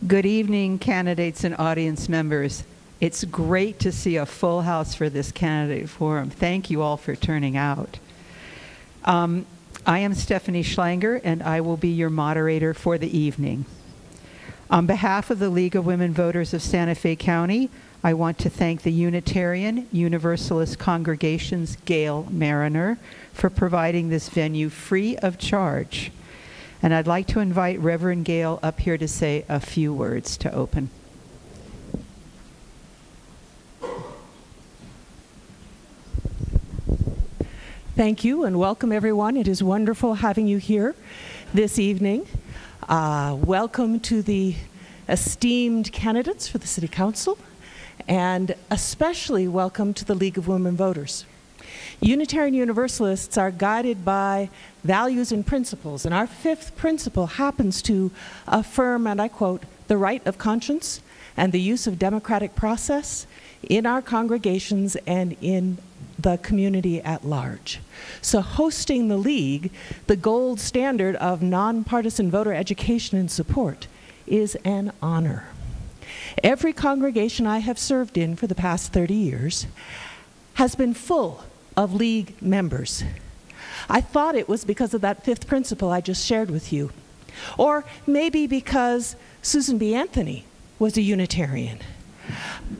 Good evening, candidates and audience members. It's great to see a full house for this candidate forum. Thank you all for turning out. I am Stephanie Schlanger, and I will be your moderator for the evening. On behalf of the League of Women Voters of Santa Fe County, I want to thank the Unitarian Universalist Congregation's Gail Mariner for providing this venue free of charge. And I'd like to invite Reverend Gail up here to say a few words to open. Thank you and welcome everyone. It is wonderful having you here this evening. Welcome to the esteemed candidates for the City Council, and especially welcome to the League of Women Voters. Unitarian Universalists are guided by values and principles, and our fifth principle happens to affirm, and I quote, the right of conscience and the use of democratic process in our congregations and in the community at large. So hosting the League, the gold standard of nonpartisan voter education and support, is an honor. Every congregation I have served in for the past 30 years has been full of League members. I thought it was because of that fifth principle I just shared with you. Or maybe because Susan B. Anthony was a Unitarian.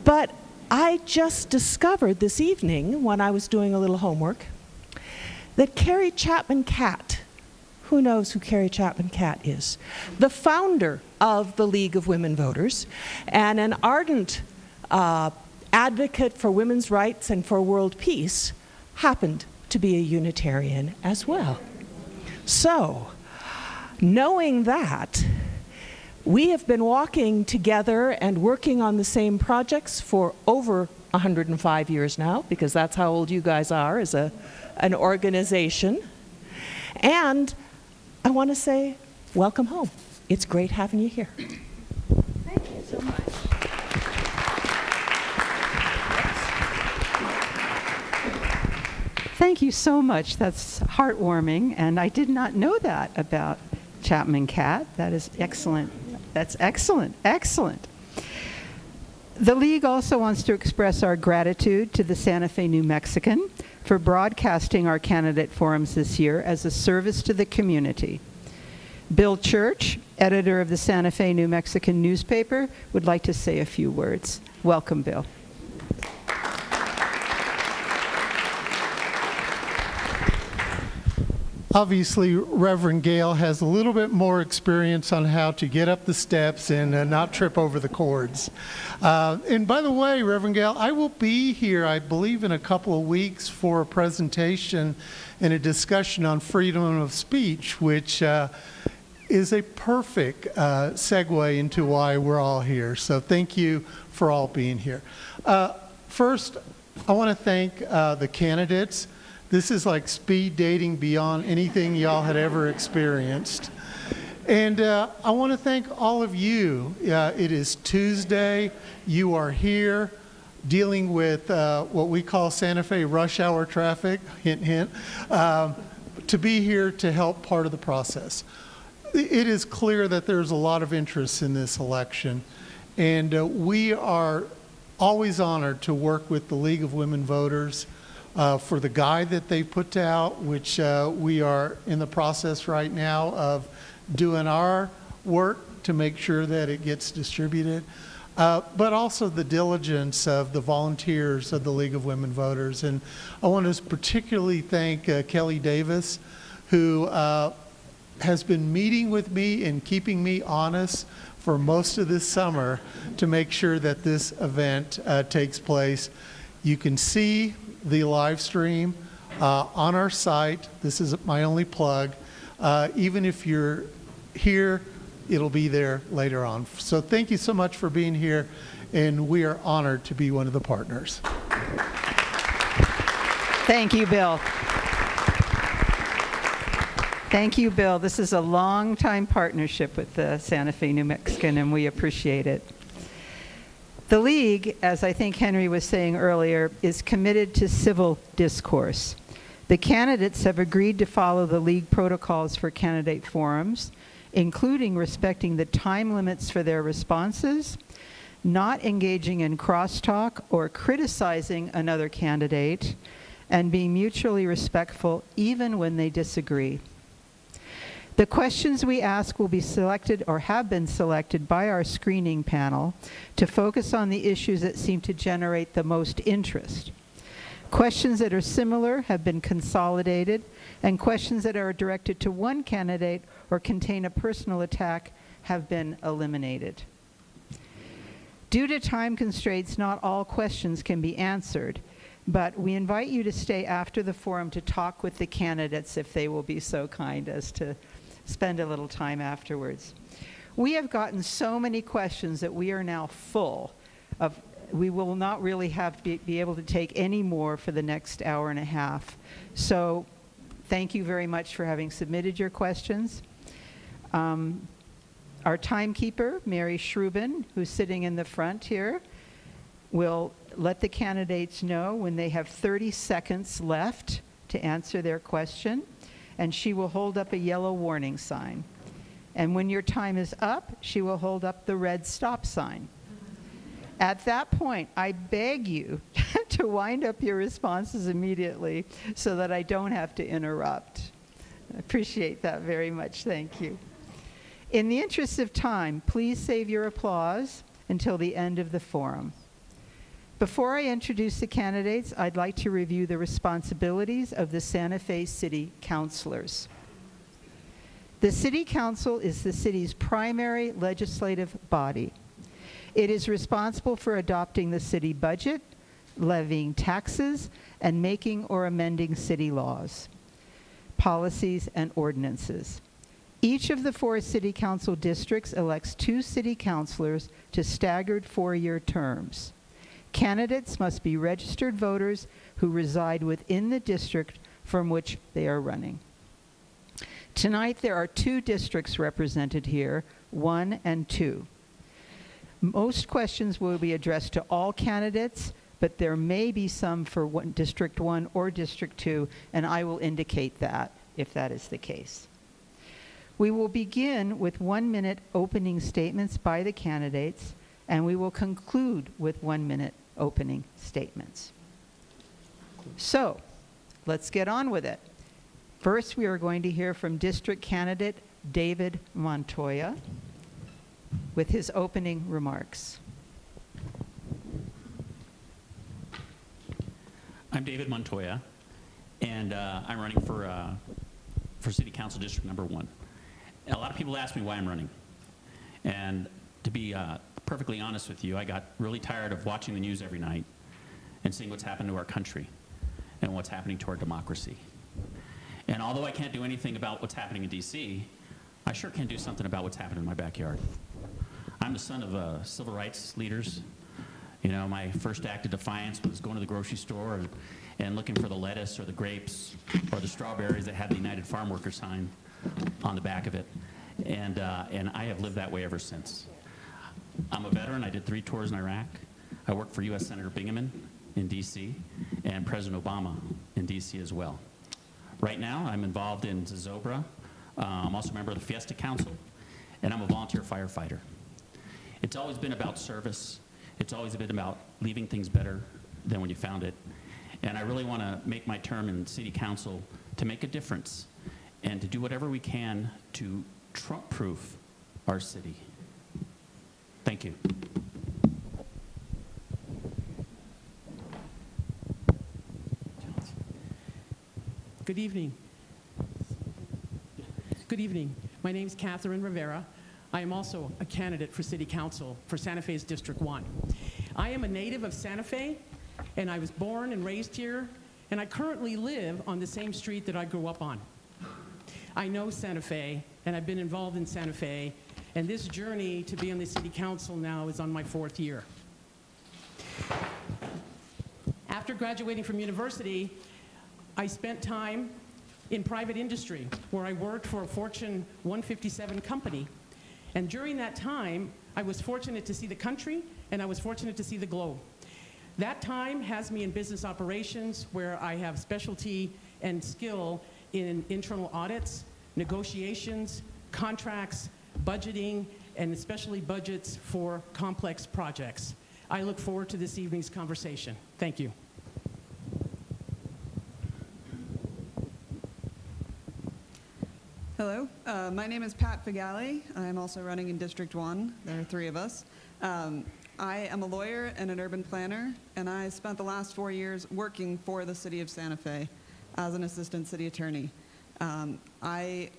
But I just discovered this evening, when I was doing a little homework, that Carrie Chapman Catt, who knows who Carrie Chapman Catt is, the founder of the League of Women Voters and an ardent advocate for women's rights and for world peace, happened to be a Unitarian as well. So, knowing that, we have been walking together and working on the same projects for over 105 years now, because that's how old you guys are as an organization. And I want to say, welcome home. It's great having you here. Thank you so much. Thank you so much. That's heartwarming, and I did not know that about Chapman Catt. That is excellent. That's excellent, excellent. The League also wants to express our gratitude to the Santa Fe New Mexican for broadcasting our candidate forums this year as a service to the community. Bill Church, editor of the Santa Fe New Mexican newspaper, would like to say a few words. Welcome, Bill. Obviously, Reverend Gail has a little bit more experience on how to get up the steps and not trip over the cords. And by the way, Reverend Gail, I will be here, I believe, in a couple of weeks for a presentation and a discussion on freedom of speech, which is a perfect segue into why we're all here. So thank you for all being here. First, I want to thank the candidates. This is like speed dating beyond anything y'all had ever experienced. And I want to thank all of you. It is Tuesday. You are here dealing with what we call Santa Fe rush hour traffic, hint, hint, to be here to help part of the process. It is clear that there's a lot of interest in this election, and we are always honored to work with the League of Women Voters for the guide that they put out, which we are in the process right now of doing our work to make sure that it gets distributed, but also the diligence of the volunteers of the League of Women Voters. And I want to particularly thank Kelly Davis, who has been meeting with me and keeping me honest for most of this summer to make sure that this event takes place. You can see the live stream on our site. This is my only plug. Even if you're here, it'll be there later on. So thank you so much for being here, and we are honored to be one of the partners. Thank you, Bill. Thank you, Bill. This is a long-time partnership with the Santa Fe New Mexican, and we appreciate it. The League, as I think Henry was saying earlier, is committed to civil discourse. The candidates have agreed to follow the League protocols for candidate forums, including respecting the time limits for their responses, not engaging in crosstalk or criticizing another candidate, and being mutually respectful even when they disagree. The questions we ask will be selected or have been selected by our screening panel to focus on the issues that seem to generate the most interest. Questions that are similar have been consolidated, and questions that are directed to one candidate or contain a personal attack have been eliminated. Due to time constraints, not all questions can be answered, but we invite you to stay after the forum to talk with the candidates if they will be so kind as to spend a little time afterwards. We have gotten so many questions that we are now full of. We will not really be able to take any more for the next hour and a half. So thank you very much for having submitted your questions. Our timekeeper, Mary Shrubin, who's sitting in the front here, will let the candidates know when they have 30 seconds left to answer their question, and she will hold up a yellow warning sign. And when your time is up, she will hold up the red stop sign. At that point, I beg you to wind up your responses immediately so that I don't have to interrupt. I appreciate that very much. Thank you. In the interest of time, please save your applause until the end of the forum. Before I introduce the candidates, I'd like to review the responsibilities of the Santa Fe City Councilors. The City Council is the city's primary legislative body. It is responsible for adopting the city budget, levying taxes, and making or amending city laws, policies, and ordinances. Each of the 4 city council districts elects 2 city councilors to staggered 4-year terms. Candidates must be registered voters who reside within the district from which they are running. Tonight, there are 2 districts represented here, 1 and 2. Most questions will be addressed to all candidates, but there may be some for District 1 or District 2, and I will indicate that if that is the case. We will begin with 1-minute opening statements by the candidates, and we will conclude with 1-minute opening statements. So, let's get on with it. First, we are going to hear from District Candidate David Montoya with his opening remarks. I'm David Montoya, and I'm running for City Council District Number 1. A lot of people ask me why I'm running, and to be perfectly honest with you, I got really tired of watching the news every night and seeing what's happened to our country and what's happening to our democracy. And although I can't do anything about what's happening in DC, I sure can do something about what's happening in my backyard. I'm the son of civil rights leaders. You know, my first act of defiance was going to the grocery store and looking for the lettuce or the grapes or the strawberries that had the United Farm Worker sign on the back of it. And I have lived that way ever since. I'm a veteran. I did 3 tours in Iraq. I worked for U.S. Senator Bingaman in D.C. and President Obama in D.C. as well. Right now, I'm involved in Zozobra. I'm also a member of the Fiesta Council, and I'm a volunteer firefighter. It's always been about service. It's always been about leaving things better than when you found it. And I really want to make my term in City Council to make a difference and to do whatever we can to Trump-proof our city. Thank you. Good evening. Good evening. My name is Catherine Rivera. I am also a candidate for City Council for Santa Fe's District 1. I am a native of Santa Fe, and I was born and raised here, and I currently live on the same street that I grew up on. I know Santa Fe, and I've been involved in Santa Fe, and this journey to be on the City Council now is on my 4th year. After graduating from university, I spent time in private industry where I worked for a Fortune 157 company. And during that time, I was fortunate to see the country and I was fortunate to see the globe. That time has me in business operations where I have specialty and skill in internal audits, negotiations, contracts, budgeting, and especially budgets for complex projects. I look forward to this evening's conversation. Thank you. Hello, my name is Pat Figali. I'm also running in District 1. There are 3 of us. I am a lawyer and an urban planner, and I spent the last 4 years working for the City of Santa Fe as an assistant city attorney. I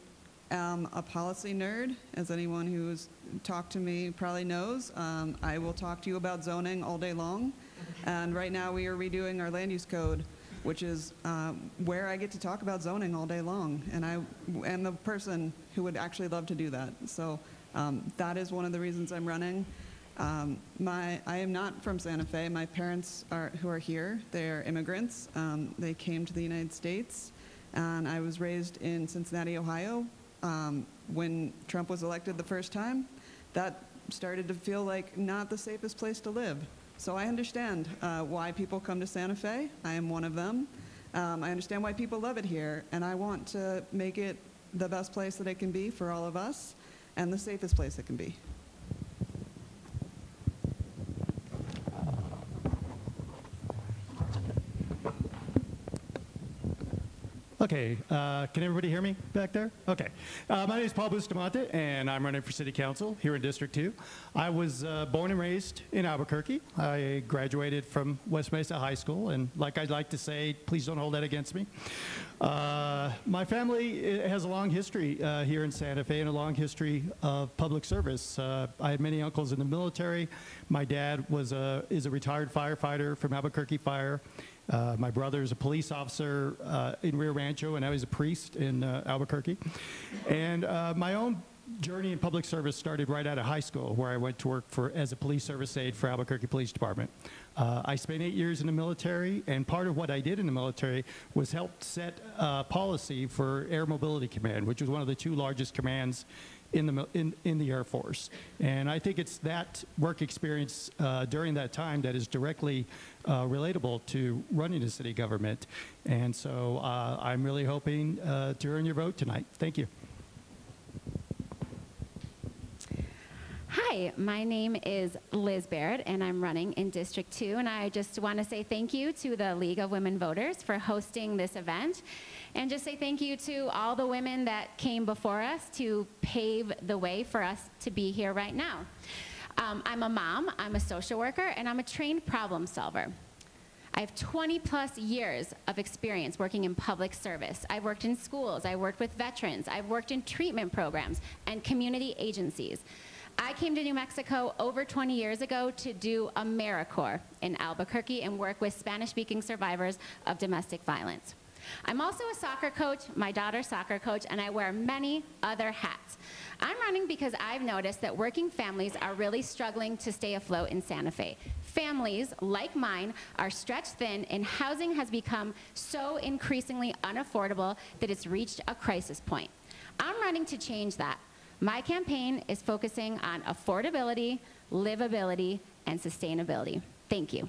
am a policy nerd, as anyone who's talked to me probably knows. I will talk to you about zoning all day long, and right now we are redoing our land use code, which is where I get to talk about zoning all day long, and I am the person who would actually love to do that. So that is one of the reasons I'm running. I am not from Santa Fe. My parents who are here, they're immigrants. They came to the United States, and I was raised in Cincinnati, Ohio. When Trump was elected the first time, that started to feel like not the safest place to live. So I understand why people come to Santa Fe. I am one of them. I understand why people love it here, and I want to make it the best place that it can be for all of us and the safest place it can be. Okay, can everybody hear me back there? Okay. My name is Paul Bustamante, and I'm running for City Council here in District 2. I was born and raised in Albuquerque. I graduated from West Mesa High School, and like I'd like to say, please don't hold that against me. My family has a long history here in Santa Fe and a long history of public service. I had many uncles in the military. My dad is a retired firefighter from Albuquerque Fire. My brother is a police officer in Rio Rancho, and I was a priest in Albuquerque. And my own journey in public service started right out of high school, where I went to work as a police service aide for Albuquerque Police Department. I spent 8 years in the military, and part of what I did in the military was help set policy for Air Mobility Command, which was one of the 2 largest commands in the Air Force. And I think it's that work experience during that time that is directly relatable to running a city government. And so I'm really hoping to earn your vote tonight. Thank you. Hi, my name is Liz Barrett, and I'm running in District 2, and I just want to say thank you to the League of Women Voters for hosting this event, and just say thank you to all the women that came before us to pave the way for us to be here right now. I'm a mom, I'm a social worker, and I'm a trained problem solver. I have 20+ years of experience working in public service. I've worked in schools, I worked with veterans, I've worked in treatment programs and community agencies. I came to New Mexico over 20 years ago to do AmeriCorps in Albuquerque and work with Spanish-speaking survivors of domestic violence. I'm also a soccer coach, my daughter's soccer coach, and I wear many other hats. I'm running because I've noticed that working families are really struggling to stay afloat in Santa Fe. Families, like mine, are stretched thin, and housing has become so increasingly unaffordable that it's reached a crisis point. I'm running to change that. My campaign is focusing on affordability, livability, and sustainability. Thank you.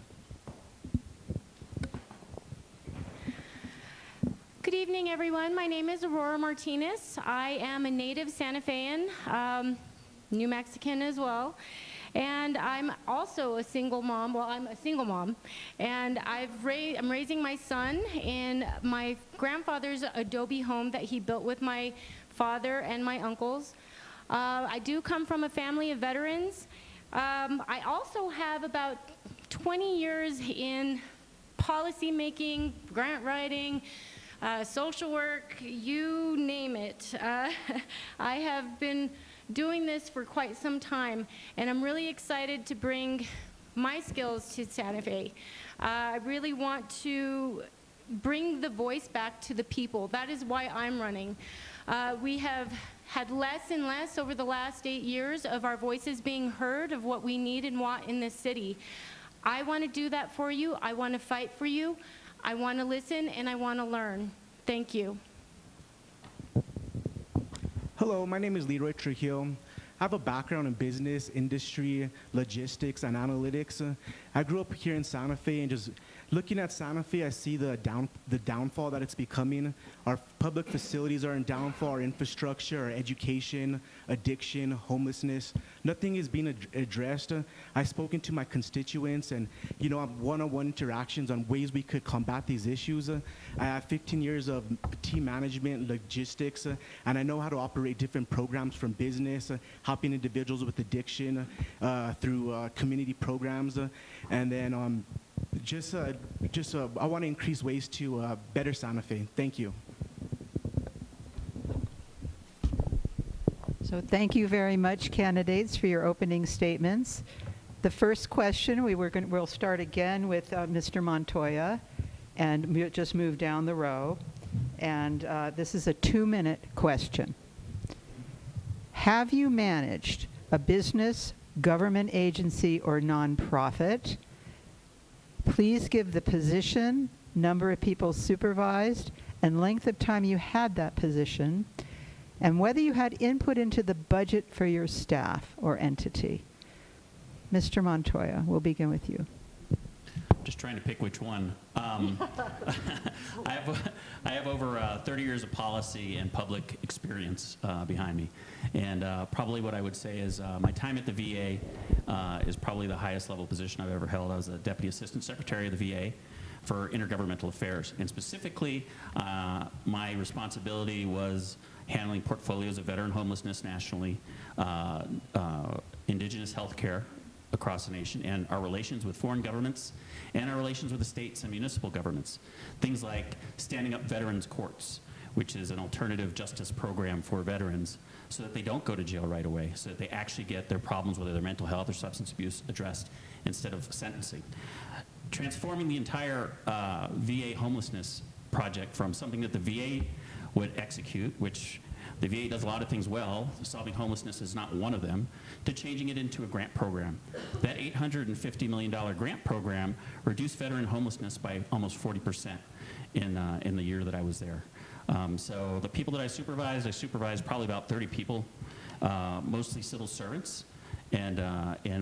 Good evening, everyone. My name is Aurora Martinez. I am a native Santa Fean, New Mexican as well. And I'm also a single mom. Well, I'm a single mom. And I'm raising my son in my grandfather's adobe home that he built with my father and my uncles. I do come from a family of veterans. I also have about 20 years in policy making, grant writing, social work, you name it. I have been doing this for quite some time, and I'm really excited to bring my skills to Santa Fe. I really want to bring the voice back to the people. That is why I'm running. We have had less and less over the last 8 years of our voices being heard of what we need and want in this city. I want to do that for you. I want to fight for you. I want to listen, and I want to learn. Thank you. Hello, my name is Leroy Trujillo. I have a background in business, industry, logistics, and analytics. I grew up here in Santa Fe and just looking at Santa Fe, I see the downfall that it's becoming. Our public facilities are in downfall, our infrastructure, our education, addiction, homelessness. Nothing is being addressed. I've spoken to my constituents and, you know, one-on-one interactions on ways we could combat these issues. I have 15 years of team management, logistics, and I know how to operate different programs from business, helping individuals with addiction through community programs, and then I want to increase ways to better Santa Fe. Thank you. So thank you very much, candidates, for your opening statements. The first question, we'll start again with Mr. Montoya, and just move down the row. And this is a 2-minute question. Have you managed a business, government agency, or nonprofit? Please give the position, number of people supervised, and length of time you had that position, and whether you had input into the budget for your staff or entity. Mr. Montoya, we'll begin with you. Just trying to pick which one. I have over 30 years of policy and public experience behind me. And probably what I would say is my time at the VA is probably the highest level position I've ever held. I was a Deputy Assistant Secretary of the VA for Intergovernmental Affairs. And specifically, my responsibility was handling portfolios of veteran homelessness nationally, indigenous health care across the nation, and our relations with foreign governments, and our relations with the states and municipal governments. Things like standing up veterans courts, which is an alternative justice program for veterans, so that they don't go to jail right away, so that they actually get their problems, whether they're mental health or substance abuse, addressed instead of sentencing. Transforming the entire VA homelessness project from something that the VA would execute, which the VA does a lot of things well, solving homelessness is not one of them, to changing it into a grant program. That $850 million grant program reduced veteran homelessness by almost 40% in the year that I was there. So the people that I supervised probably about 30 people, mostly civil servants, and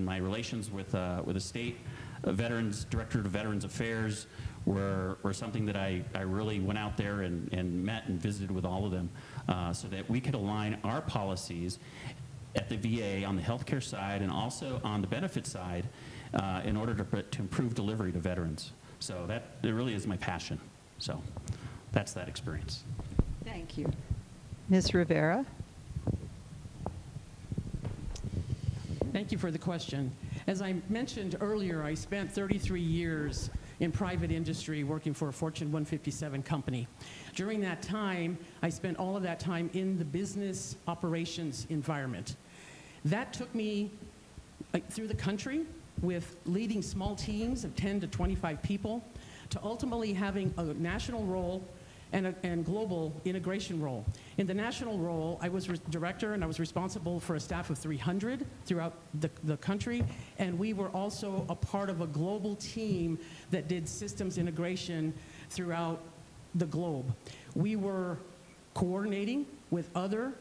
my relations with the state veterans, Director of Veterans Affairs, were something that I really went out there and met and visited with all of them so that we could align our policies at the VA on the healthcare side and also on the benefit side in order to improve delivery to veterans. So it really is my passion. So that's that experience. Thank you. Ms. Rivera? Thank you for the question. As I mentioned earlier, I spent 33 years in private industry working for a Fortune 157 company. During that time, I spent all of that time in the business operations environment. That took me through the country with leading small teams of 10 to 25 people to ultimately having a national role and global integration role. In the national role, I was director and I was responsible for a staff of 300 throughout the country, and we were also a part of a global team that did systems integration throughout the globe. We were coordinating with other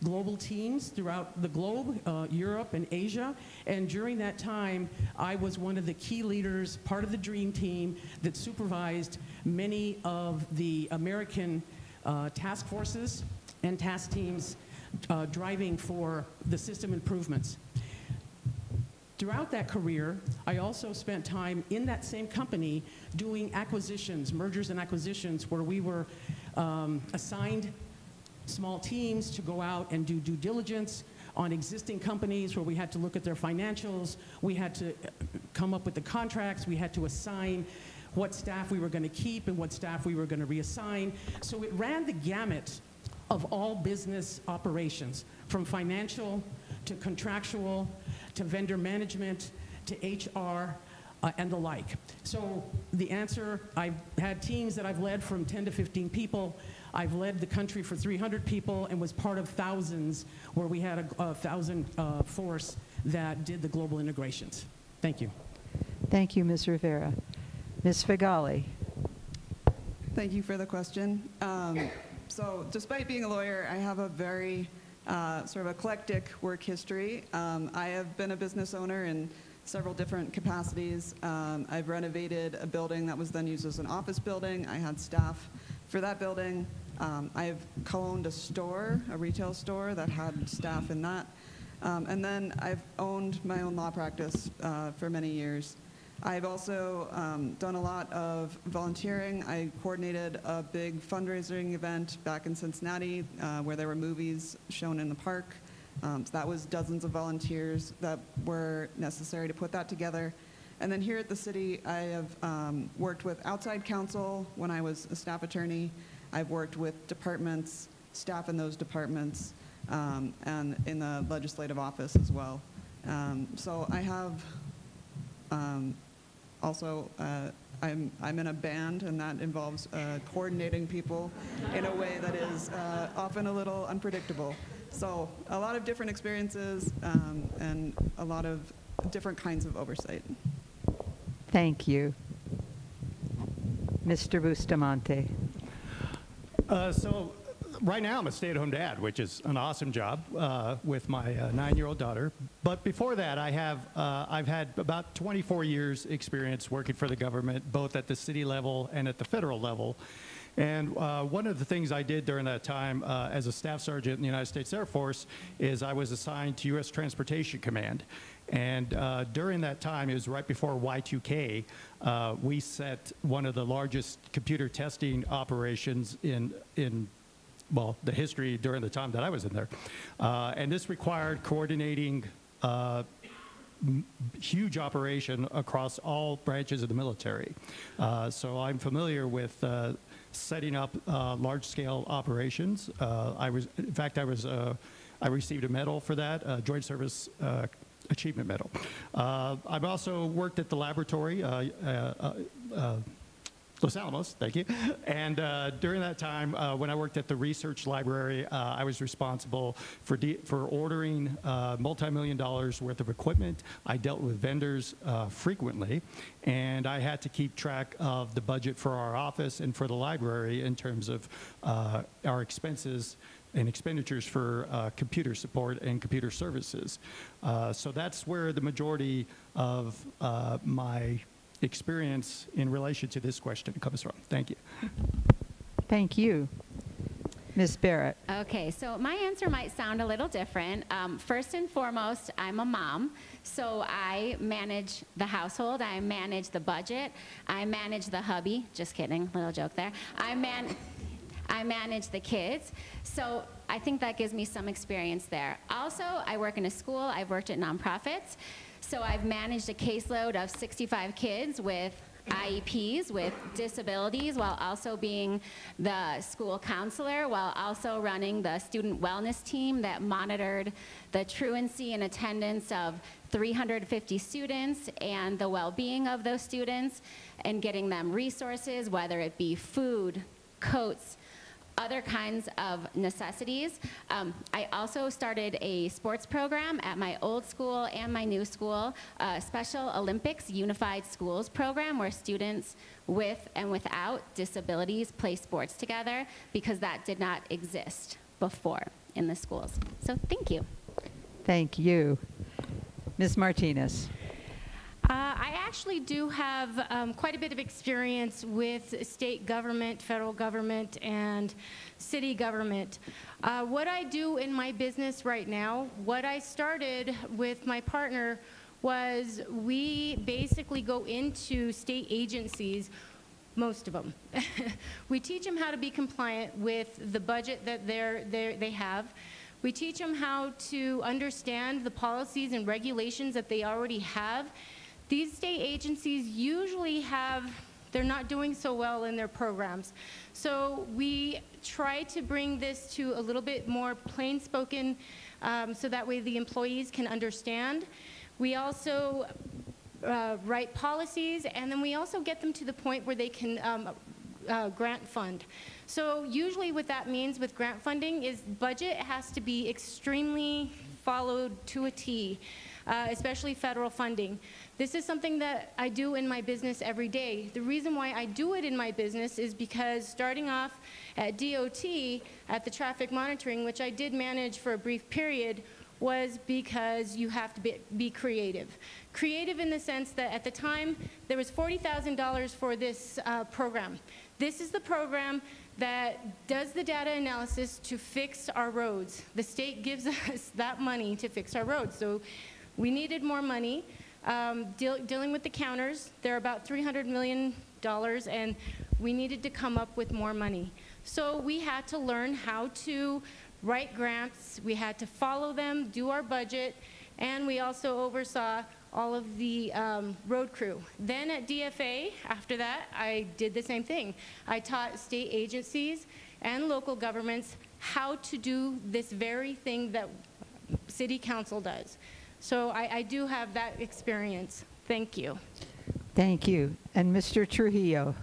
global teams throughout the globe, Europe and Asia, and during that time, I was one of the key leaders, part of the dream team that supervised many of the American task forces and task teams driving for the system improvements. Throughout that career, I also spent time in that same company doing acquisitions, mergers and acquisitions, where we were assigned small teams to go out and do due diligence on existing companies where we had to look at their financials, we had to come up with the contracts, we had to assign what staff we were going to keep and what staff we were going to reassign. So it ran the gamut of all business operations, from financial to contractual to vendor management to HR and the like. So the answer, I've had teams that I've led from 10 to 15 people. I've led the country for 300 people and was part of thousands where we had a 1,000 force that did the global integrations. Thank you. Thank you, Ms. Rivera. Ms. Figali. Thank you for the question. So despite being a lawyer, I have a very sort of eclectic work history. I have been a business owner in several different capacities. I've renovated a building that was then used as an office building. I had staff for that building. I've co-owned a store, a retail store that had staff in that. And then I've owned my own law practice for many years. I've also done a lot of volunteering. I coordinated a big fundraising event back in Cincinnati where there were movies shown in the park. So that was dozens of volunteers that were necessary to put that together. And then here at the city, I have worked with outside counsel when I was a staff attorney. I've worked with departments, staff in those departments, and in the legislative office as well. So I have also, I'm in a band, and that involves coordinating people in a way that is often a little unpredictable. So a lot of different experiences and a lot of different kinds of oversight. Thank you. Mr. Bustamante. So right now I'm a stay-at-home dad, which is an awesome job with my 9-year-old daughter. But before that, I've had about 24 years experience working for the government, both at the city level and at the federal level. And one of the things I did during that time as a staff sergeant in the United States Air Force is I was assigned to U.S. Transportation Command. And during that time, it was right before Y2K, we set one of the largest computer testing operations in well, the history during the time that I was in there. And this required coordinating huge operation across all branches of the military. So I'm familiar with setting up large-scale operations. I received a medal for that, Joint Service Achievement Medal. I've also worked at the laboratory, Los Alamos, thank you. And during that time, when I worked at the research library, I was responsible for ordering multi-million dollars worth of equipment. I dealt with vendors frequently, and I had to keep track of the budget for our office and for the library in terms of our expenses and expenditures for computer support and computer services. So that's where the majority of my experience in relation to this question comes from. Thank you. Thank you. Ms. Barrett. Okay, so my answer might sound a little different. First and foremost, I'm a mom, so I manage the household, I manage the budget, I manage the hubby, just kidding, little joke there. I manage the kids, so I think that gives me some experience there. Also, I work in a school, I've worked at nonprofits, so I've managed a caseload of 65 kids with IEPs, with disabilities, while also being the school counselor, while also running the student wellness team that monitored the truancy and attendance of 350 students and the well-being of those students and getting them resources, whether it be food, coats, other kinds of necessities. I also started a sports program at my old school and my new school, Special Olympics Unified Schools program, where students with and without disabilities play sports together, because that did not exist before in the schools. So thank you. Thank you. Ms. Martinez. I actually do have quite a bit of experience with state government, federal government, and city government. What I do in my business right now, what I started with my partner was we basically go into state agencies, most of them. We teach them how to be compliant with the budget that they have. We teach them how to understand the policies and regulations that they already have. These state agencies usually they're not doing so well in their programs. So we try to bring this to a little bit more plain spoken so that way the employees can understand. We also write policies, and then we also get them to the point where they can grant fund. So usually what that means with grant funding is budget has to be extremely followed to a T, especially federal funding. This is something that I do in my business every day. The reason why I do it in my business is because starting off at DOT, at the traffic monitoring, which I did manage for a brief period, was because you have to be creative. Creative in the sense that at the time, there was $40,000 for this program. This is the program that does the data analysis to fix our roads. The state gives us that money to fix our roads. So we needed more money. Dealing with the counters, they're about $300 million, and we needed to come up with more money. So we had to learn how to write grants, we had to follow them, do our budget, and we also oversaw all of the road crew. Then at DFA, after that, I did the same thing. I taught state agencies and local governments how to do this very thing that City Council does. So I do have that experience. Thank you. Thank you. And Mr. Trujillo.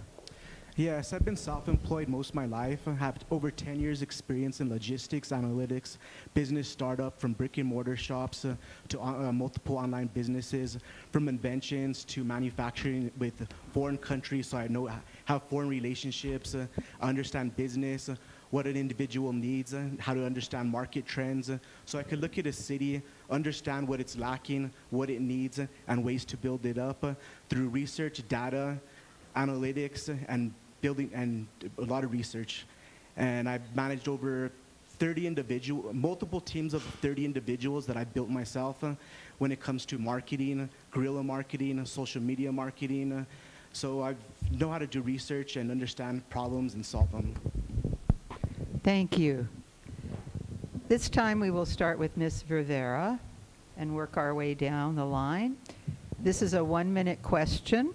Yes, I've been self-employed most of my life. I have over 10 years experience in logistics, analytics, business startup, from brick and mortar shops to multiple online businesses, from inventions to manufacturing with foreign countries, so I know how foreign relationships, understand business, what an individual needs, how to understand market trends. So I could look at a city, understand what it's lacking, what it needs, and ways to build it up through research, data, analytics, and building, and a lot of research. And I've managed over multiple teams of 30 individuals that I built myself when it comes to marketing, guerrilla marketing, social media marketing. So I know how to do research and understand problems and solve them. Thank you. This time we will start with Ms. Rivera and work our way down the line. This is a 1-minute question.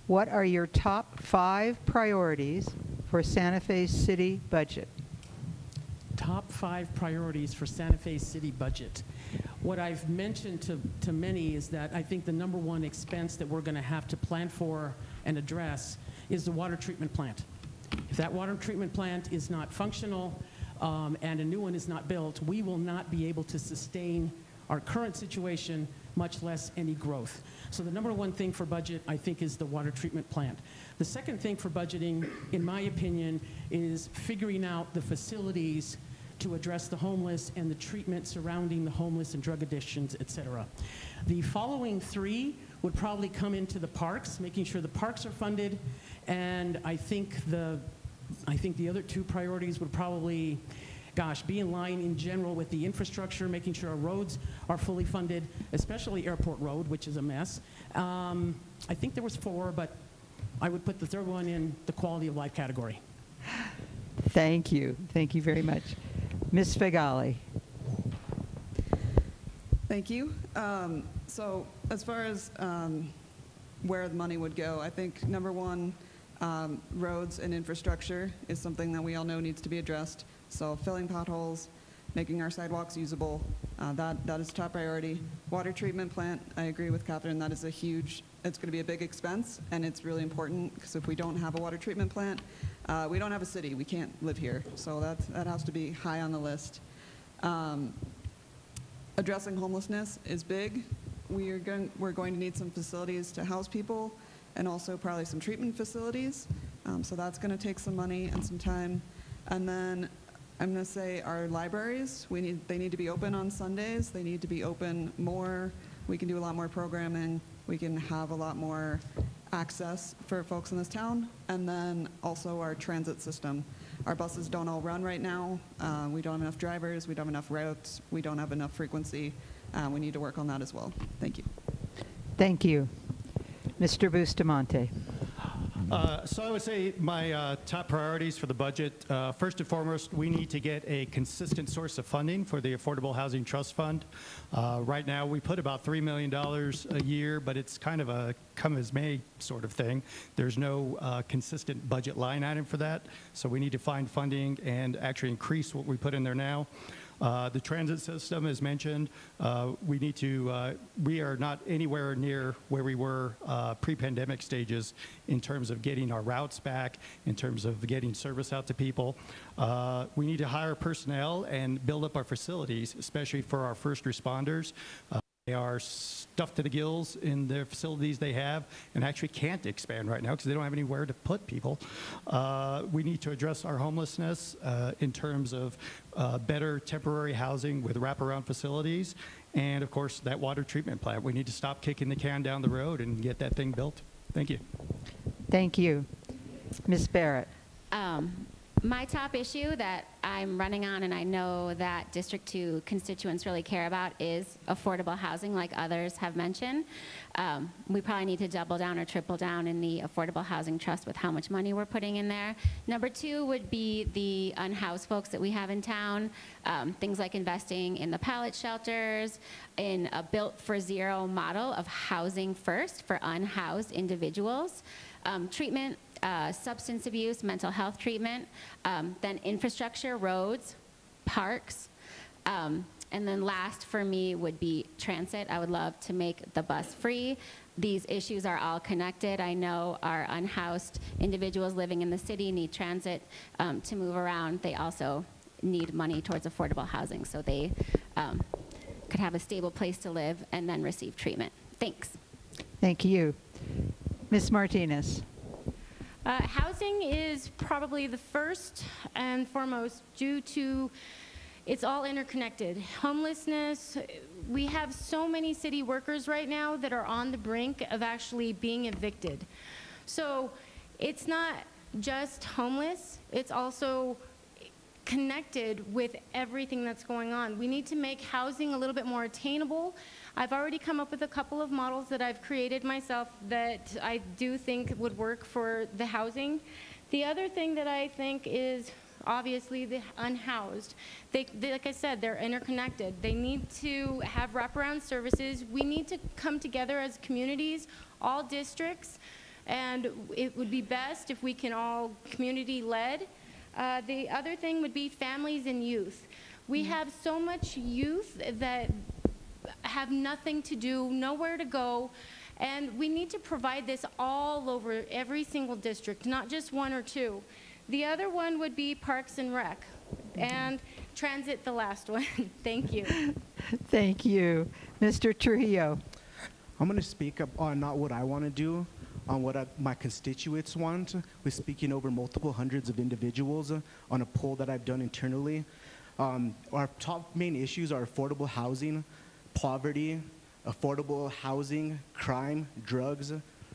What are your top 5 priorities for Santa Fe city budget? Top 5 priorities for Santa Fe city budget. What I've mentioned to many is that I think the #1 expense that we're going to have to plan for and address is the water treatment plant. If that water treatment plant is not functional and a new one is not built, we will not be able to sustain our current situation, much less any growth. So the #1 thing for budget, I think, is the water treatment plant. The second thing for budgeting, in my opinion, is figuring out the facilities to address the homeless and the treatment surrounding the homeless and drug addictions, et cetera. The following 3 would probably come into the parks, making sure the parks are funded, and I think the other 2 priorities would probably, be in line in general with the infrastructure, making sure our roads are fully funded, especially Airport Road, which is a mess. I think there was 4, but I would put the 3rd one in the quality of life category. Thank you. Thank you very much. Ms. Fegali. Thank you. So as far as where the money would go, I think #1, roads and infrastructure is something that we all know needs to be addressed. So filling potholes, making our sidewalks usable, that is top priority. Water treatment plant, I agree with Catherine, that is it's going to be a big expense, and it's really important, because if we don't have a water treatment plant, we don't have a city. We can't live here. So that has to be high on the list. Addressing homelessness is big. We're going to need some facilities to house people, and also probably some treatment facilities. So that's going to take some money and some time. And then I'm going to say our libraries, they need to be open on Sundays. They need to be open more. We can do a lot more programming. We can have a lot more access for folks in this town. And then also our transit system. Our buses don't all run right now. We don't have enough drivers. We don't have enough routes. We don't have enough frequency. We need to work on that as well. Thank you. Thank you. Mr. Bustamante. So I would say my top priorities for the budget, first and foremost, we need to get a consistent source of funding for the Affordable Housing Trust Fund. Right now, we put about $3 million a year, but it's kind of a come-as-may sort of thing. There's no consistent budget line item for that, so we need to find funding and actually increase what we put in there now. The transit system, as mentioned, we are not anywhere near where we were pre-pandemic stages in terms of getting our routes back, in terms of getting service out to people. We need to hire personnel and build up our facilities, especially for our first responders. They are stuffed to the gills in their facilities they have and actually can't expand right now because they don't have anywhere to put people. We need to address our homelessness in terms of better temporary housing with wraparound facilities and, of course, that water treatment plant. We need to stop kicking the can down the road and get that thing built. Thank you. Thank you. Ms. Barrett. My top issue that I'm running on, and I know that District 2 constituents really care about, is affordable housing, like others have mentioned. We probably need to double down or triple down in the Affordable Housing Trust with how much money we're putting in there. Number 2 would be the unhoused folks that we have in town, things like investing in the pallet shelters, in a built-for-zero model of housing first for unhoused individuals, treatment, substance abuse, mental health treatment, then infrastructure, roads, parks, and then last for me would be transit. I would love to make the bus free. These issues are all connected. I know our unhoused individuals living in the city need transit to move around. They also need money towards affordable housing so they could have a stable place to live and then receive treatment. Thanks. Thank you. Ms. Martinez. Housing is probably the first and foremost due to it's all interconnected. Homelessness, we have so many city workers right now that are on the brink of actually being evicted. So it's not just homeless, it's also connected with everything that's going on. We need to make housing a little bit more attainable. I've already come up with a couple of models that I've created myself that I do think would work for the housing. The other thing that I think is obviously the unhoused. They, like I said, they're interconnected. They need to have wraparound services. We need to come together as communities, all districts, and it would be best if we can all community-led. The other thing would be families and youth. We have so much youth that have nothing to do, nowhere to go, and we need to provide this all over every single district, not just 1 or 2. The other one would be Parks and Rec, and transit, the last one. Thank you. Thank you. Mr. Trujillo. I'm going to speak up on not what I want to do, on what my constituents want. We're speaking over multiple hundreds of individuals on a poll that I've done internally. Our top main issues are affordable housing, poverty, affordable housing, crime, drugs,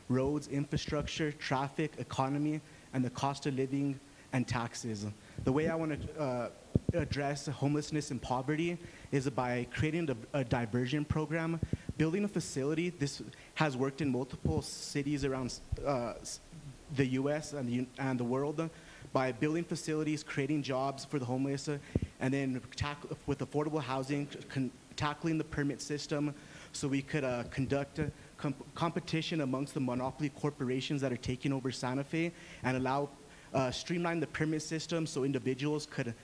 roads, infrastructure, traffic, economy, and the cost of living and taxes. The way I want to address homelessness and poverty is by creating a diversion program, building a facility. This has worked in multiple cities around the U.S. and the world by building facilities, creating jobs for the homeless, and then with affordable housing, tackling the permit system so we could conduct competition amongst the monopoly corporations that are taking over Santa Fe and allow streamline the permit system so individuals could,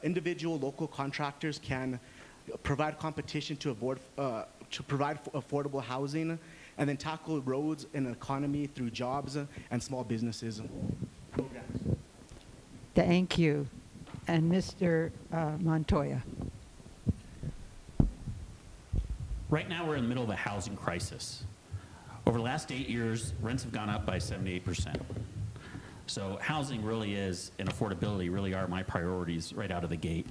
individual local contractors can provide competition to provide affordable housing, and then tackle roads and economy through jobs and small businesses programs. Thank you. And Mr. Montoya. Right now, we're in the middle of a housing crisis. Over the last 8 years, rents have gone up by 78%. So housing really is, and affordability really are my priorities right out of the gate.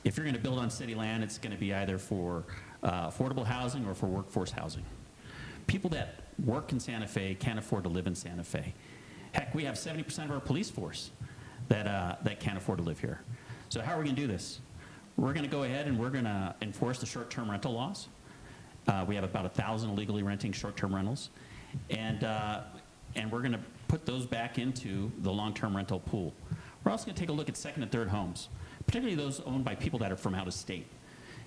If you're going to build on city land, it's going to be either for affordable housing or for workforce housing. People that work in Santa Fe can't afford to live in Santa Fe. Heck, we have 70% of our police force that can't afford to live here. So how are we going to do this? We're going to go ahead and we're going to enforce the short-term rental laws. We have about 1,000 illegally renting short-term rentals, and we're going to put those back into the long-term rental pool. We're also going to take a look at second and third homes, particularly those owned by people that are from out of state.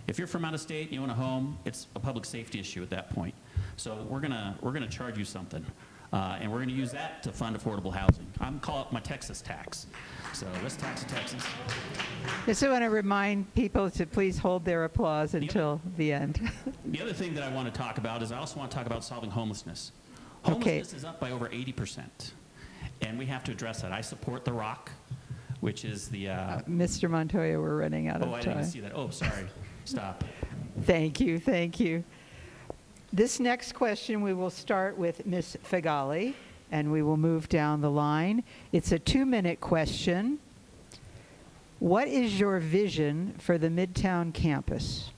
If you're from out of state, you own a home, it's a public safety issue at that point. So we're gonna charge you something, and we're gonna use that to fund affordable housing. I'm gonna call it my Texas tax. So let's tax Texas. Just want to remind people to please hold their applause until the end. The other thing that I want to talk about is I also want to talk about solving homelessness. Okay. Homelessness is up by over 80%, and we have to address that. I support the ROC, which is the... Mr. Montoya, we're running out of time. Oh, I didn't see that. Oh, sorry. Stop. Thank you, thank you. This next question, we will start with Ms. Figali, and we will move down the line. It's a 2-minute question. What is your vision for the Midtown campus?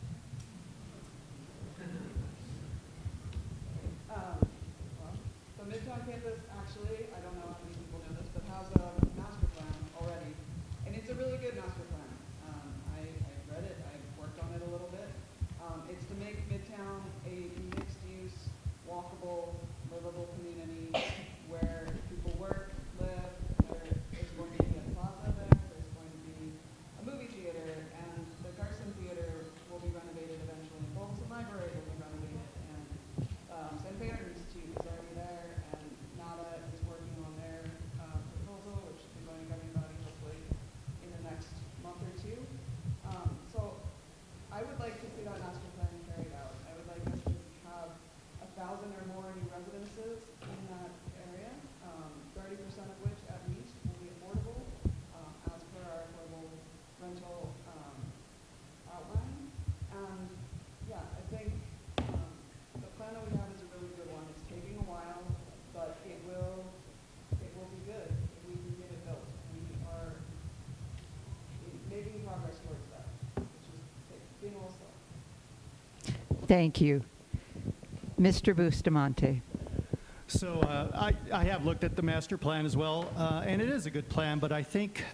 The Midtown campus, actually, I don't know how many people know this, but has a master plan already. And it's a really good master plan. I've read it, I've worked on it a little bit. It's to make Midtown a mixed-use, walkable, livable community where people work, live. There's going to be a plaza there, there's going to be a movie theater, and the Carson Theater will be renovated eventually. Bolton Library will be renovated, and Santa Fe Art Institute is already there, and NADA is working on their proposal, which is going to governing body hopefully in the next month or two. So I would like to see that master plan carried out. I would like us to have 1,000 or more new residences in that area, 30% of which at least will be affordable, as per our affordable rental outline. And yeah, I think the plan that we have is a really good one. It's taking a while, but it will be good if we can get it built. We are making progress towards that, which is being a little slow. Thank you. Mr. Bustamante. So I have looked at the master plan as well, and it is a good plan, but I think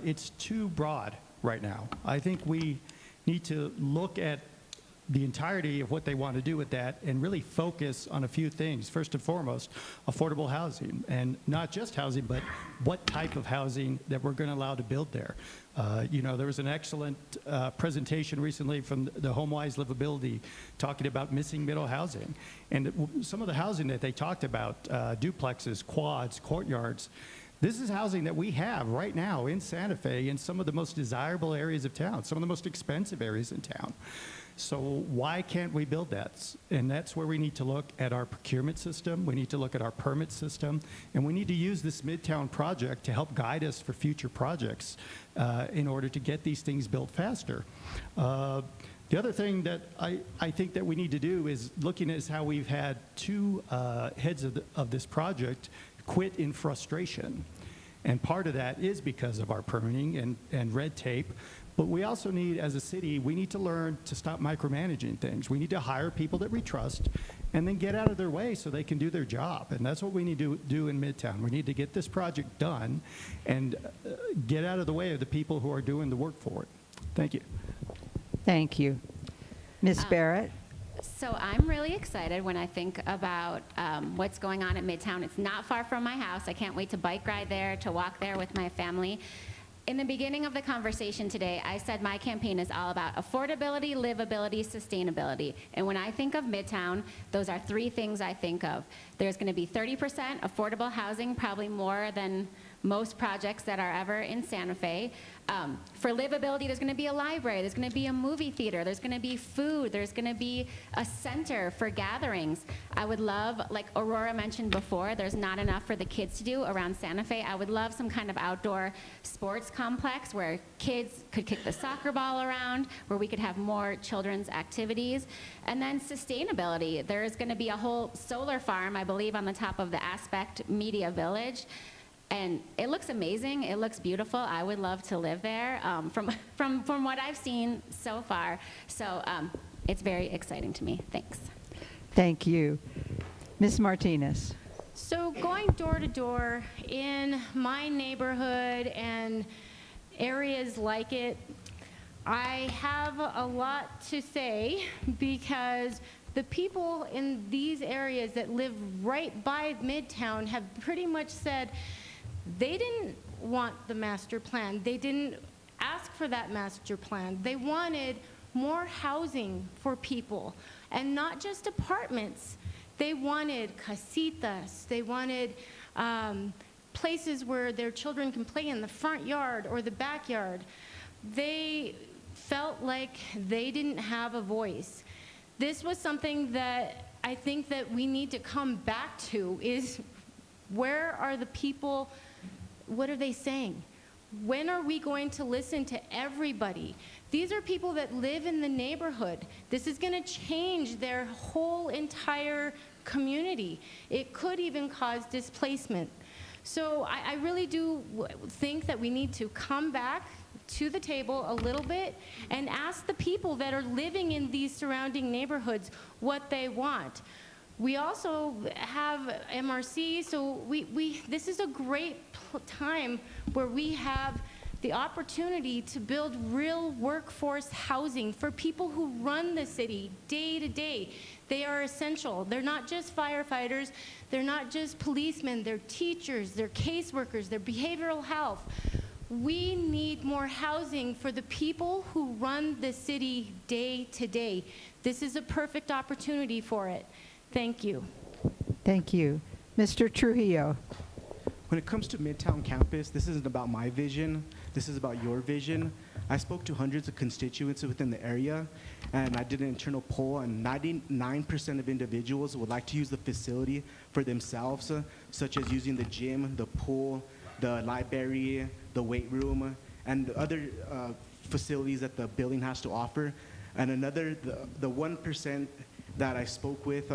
it's too broad right now. I think we need to look at the entirety of what they want to do with that and really focus on a few things. First and foremost, affordable housing, and not just housing, but what type of housing that we're going to allow to build there. There was an excellent presentation recently from the HomeWise Livability talking about missing middle housing. And some of the housing that they talked about, duplexes, quads, courtyards, this is housing that we have right now in Santa Fe in some of the most desirable areas of town, some of the most expensive areas in town. So why can't we build that? And that's where we need to look at our procurement system. We need to look at our permit system. And we need to use this Midtown project to help guide us for future projects in order to get these things built faster. The other thing that I think that we need to do is looking at how we've had two heads of this project quit in frustration. And part of that is because of our permitting and red tape. But we also need, as a city, we need to learn to stop micromanaging things. We need to hire people that we trust and then get out of their way so they can do their job. And that's what we need to do in Midtown. We need to get this project done and get out of the way of the people who are doing the work for it. Thank you. Thank you. Ms. Barrett? So I'm really excited when I think about what's going on at Midtown. It's not far from my house. I can't wait to bike ride there, to walk there with my family. In the beginning of the conversation today, I said my campaign is all about affordability, livability, sustainability. And when I think of Midtown, those are three things I think of. There's going to be 30% affordable housing, probably more than most projects that are ever in Santa Fe. For livability, there's going to be a library, there's going to be a movie theater, there's going to be food, there's going to be a center for gatherings. I would love, like Aurora mentioned before, there's not enough for the kids to do around Santa Fe. I would love some kind of outdoor sports complex where kids could kick the soccer ball around, where we could have more children's activities. And then sustainability. There's going to be a whole solar farm, I believe, on the top of the Aspect Media Village. And it looks amazing. It looks beautiful. I would love to live there from what I've seen so far. So it's very exciting to me. Thanks. Thank you. Ms. Martinez. So going door to door in my neighborhood and areas like it, I have a lot to say because the people in these areas that live right by Midtown have pretty much said they didn't want the master plan. They didn't ask for that master plan. They wanted more housing for people, and not just apartments. They wanted casitas. They wanted places where their children can play in the front yard or the backyard. They felt like they didn't have a voice. This was something that I think that we need to come back to, is where are the people, what are they saying? When are we going to listen to everybody? These are people that live in the neighborhood. This is going to change their whole entire community. It could even cause displacement. So I really do think that we need to come back to the table a little bit and ask the people that are living in these surrounding neighborhoods what they want. We also have MRC, so this is a great time where we have the opportunity to build real workforce housing for people who run the city day to day. They are essential. They're not just firefighters, they're not just policemen, they're teachers, they're caseworkers, they're behavioral health. We need more housing for the people who run the city day to day. This is a perfect opportunity for it. Thank you. Thank you. Mr. Trujillo. When it comes to Midtown Campus, this isn't about my vision. This is about your vision. I spoke to hundreds of constituents within the area, and I did an internal poll, and 99% of individuals would like to use the facility for themselves, such as using the gym, the pool, the library, the weight room, and the other facilities that the building has to offer. And the 1% that I spoke with,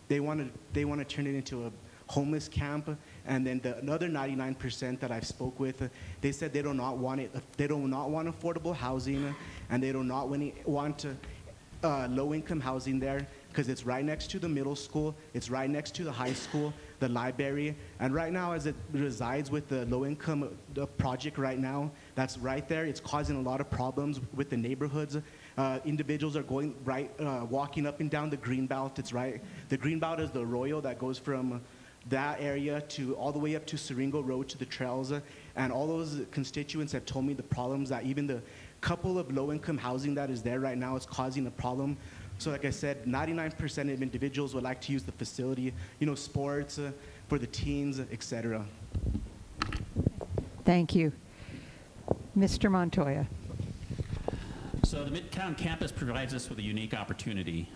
they want to turn it into a homeless camp. And then the other 99% that I've spoke with, they said they do not want it. They do not want affordable housing, and they do not want low-income housing there, because it's right next to the middle school, it's right next to the high school, the library, and right now, as it resides with the low-income project right now, that's right there. It's causing a lot of problems with the neighborhoods. Individuals are going walking up and down the Greenbelt. It's right. The Greenbelt is the arroyo that goes from that area to all the way up to Siringo Road to the trails, and all those constituents have told me the problems that even the couple of low-income housing that is there right now is causing a problem. So like I said, 99% of individuals would like to use the facility, sports for the teens, etc. Thank you. Mr. Montoya. So the Midtown campus provides us with a unique opportunity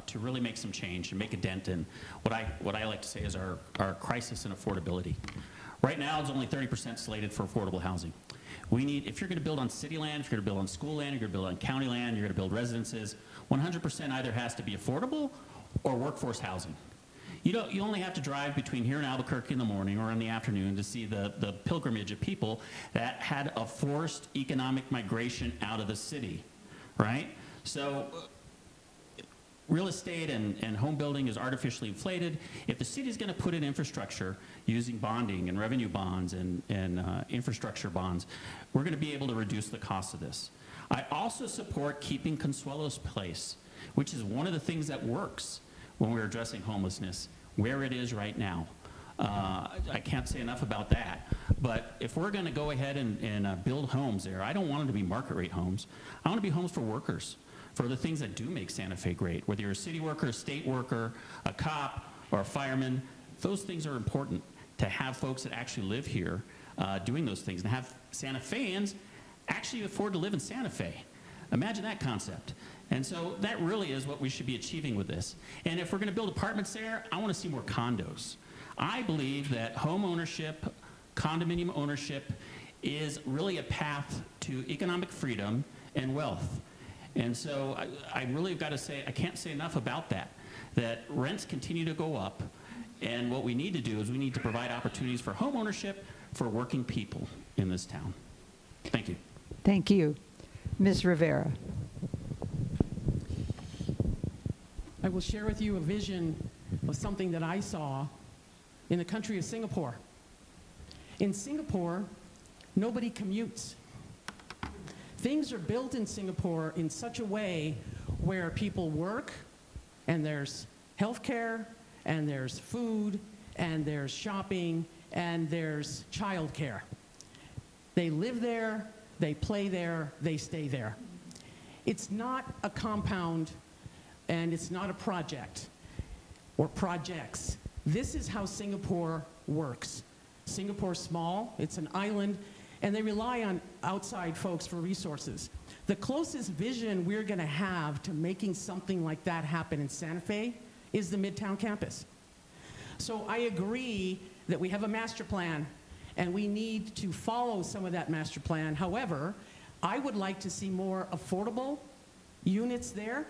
to really make some change and make a dent in what I like to say is our crisis in affordability. Right now, it's only 30% slated for affordable housing. We need, if you're going to build on city land, if you're going to build on school land, you're going to build on county land, you're going to build residences, 100% either has to be affordable or workforce housing. You only have to drive between here and Albuquerque in the morning or in the afternoon to see the pilgrimage of people that had a forced economic migration out of the city, right? So real estate and home building is artificially inflated. If the city is going to put in infrastructure using bonding and revenue bonds and infrastructure bonds, we're going to be able to reduce the cost of this. I also support keeping Consuelos Place, which is one of the things that works when we're addressing homelessness, where it is right now. I can't say enough about that. But if we're going to go ahead and build homes there, I don't want them to be market rate homes. I want to be homes for workers, for the things that do make Santa Fe great. Whether you're a city worker, a state worker, a cop, or a fireman, those things are important to have folks that actually live here doing those things, and have Santa Feans actually afford to live in Santa Fe. Imagine that concept. And so that really is what we should be achieving with this. And if we're going to build apartments there, I want to see more condos. I believe that home ownership, condominium ownership, is really a path to economic freedom and wealth. And so I really have got to say, I can't say enough about that rents continue to go up. And what we need to do is we need to provide opportunities for home ownership for working people in this town. Thank you. Thank you. Ms. Rivera. I will share with you a vision of something that I saw in the country of Singapore. In Singapore, nobody commutes. Things are built in Singapore in such a way where people work, and there's healthcare, and there's food, and there's shopping, and there's childcare. They live there, they play there, they stay there. It's not a compound, and it's not a project or projects. This is how Singapore works. Singapore's small, it's an island, and they rely on outside folks for resources. The closest vision we're going to have to making something like that happen in Santa Fe is the Midtown campus. So I agree that we have a master plan, and we need to follow some of that master plan. However, I would like to see more affordable units there.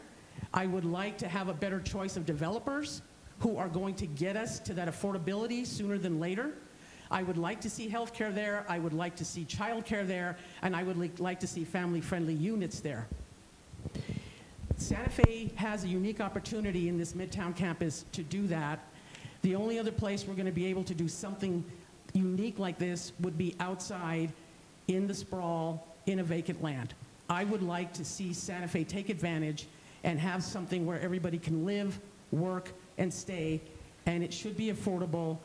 I would like to have a better choice of developers who are going to get us to that affordability sooner than later. I would like to see healthcare there. I would like to see childcare there. And I would like to see family-friendly units there. Santa Fe has a unique opportunity in this Midtown campus to do that. The only other place we're going to be able to do something unique like this would be outside in the sprawl in a vacant land. I would like to see Santa Fe take advantage and have something where everybody can live, work, and stay, and it should be affordable.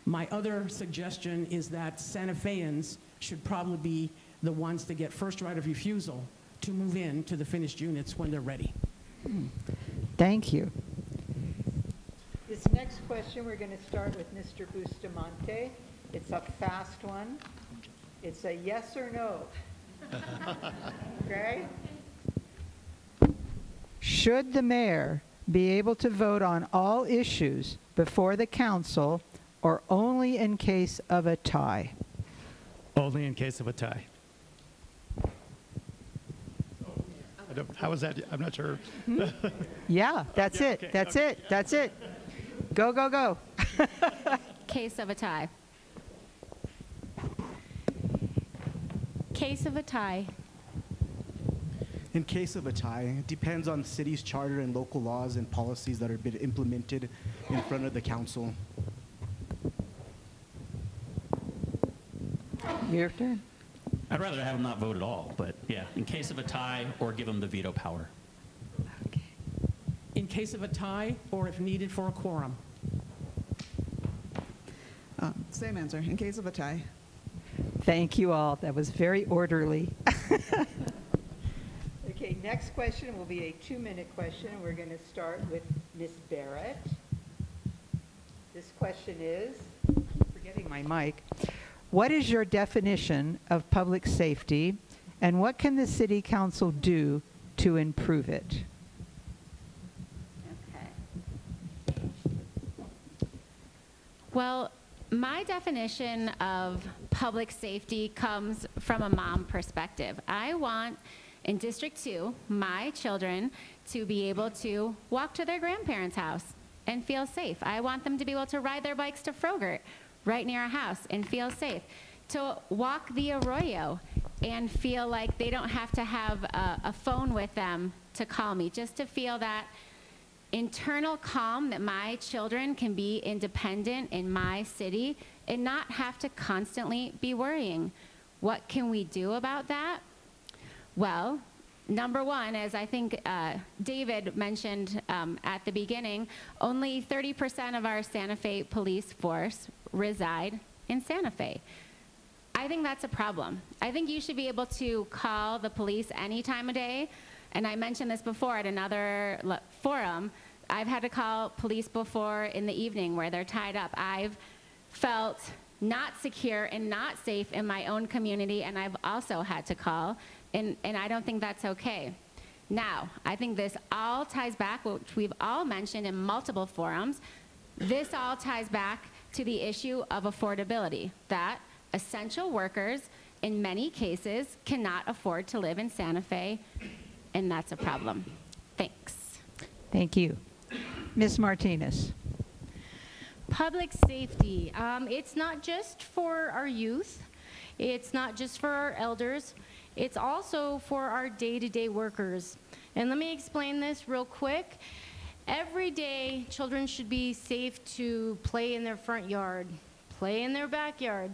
My other suggestion is that Santa Feans should probably be the ones to get first right of refusal to move in to the finished units when they're ready. Thank you. This next question, we're going to start with Mr. Bustamante. It's a fast one. It's a yes or no. Okay? Should the mayor be able to vote on all issues before the council or only in case of a tie? Only in case of a tie. How is that? I'm not sure. Yeah, that's it. okay, That's okay. it. That's it. Go, go, go. Case of a tie. Case of a tie. In case of a tie, it depends on city's charter and local laws and policies that are been implemented in front of the council. Your turn. I'd rather have them not vote at all, but yeah, in case of a tie, or give them the veto power. In case of a tie, or if needed for a quorum. Same answer, in case of a tie. Thank you all. That was very orderly. Okay, next question will be a 2-minute question. We're going to start with Ms. Barrett. This question is, forgetting my mic, what is your definition of public safety, and what can the City Council do to improve it? Okay. Well, my definition of public safety comes from a mom perspective. I want, in District 2, my children to be able to walk to their grandparents' house and feel safe. I want them to be able to ride their bikes to Frogurt, right near our house, and feel safe. To walk the Arroyo and feel like they don't have to have a phone with them to call me, just to feel that internal calm that my children can be independent in my city and not have to constantly be worrying. What can we do about that? Well, number one, as I think David mentioned at the beginning, only 30% of our Santa Fe police force reside in Santa Fe. I think that's a problem. I think you should be able to call the police any time of day. And I mentioned this before at another forum. I've had to call police before in the evening where they're tied up. I've felt not secure and not safe in my own community, and I've also had to call, and I don't think that's okay. Now, I think this all ties back, which we've all mentioned in multiple forums, this all ties back to the issue of affordability, that essential workers in many cases cannot afford to live in Santa Fe, and that's a problem. Thanks. Thank you. Ms. Martinez. Public safety. It's not just for our youth. It's not just for our elders. It's also for our day-to-day workers. And let me explain this real quick. Every day, children should be safe to play in their front yard, play in their backyard.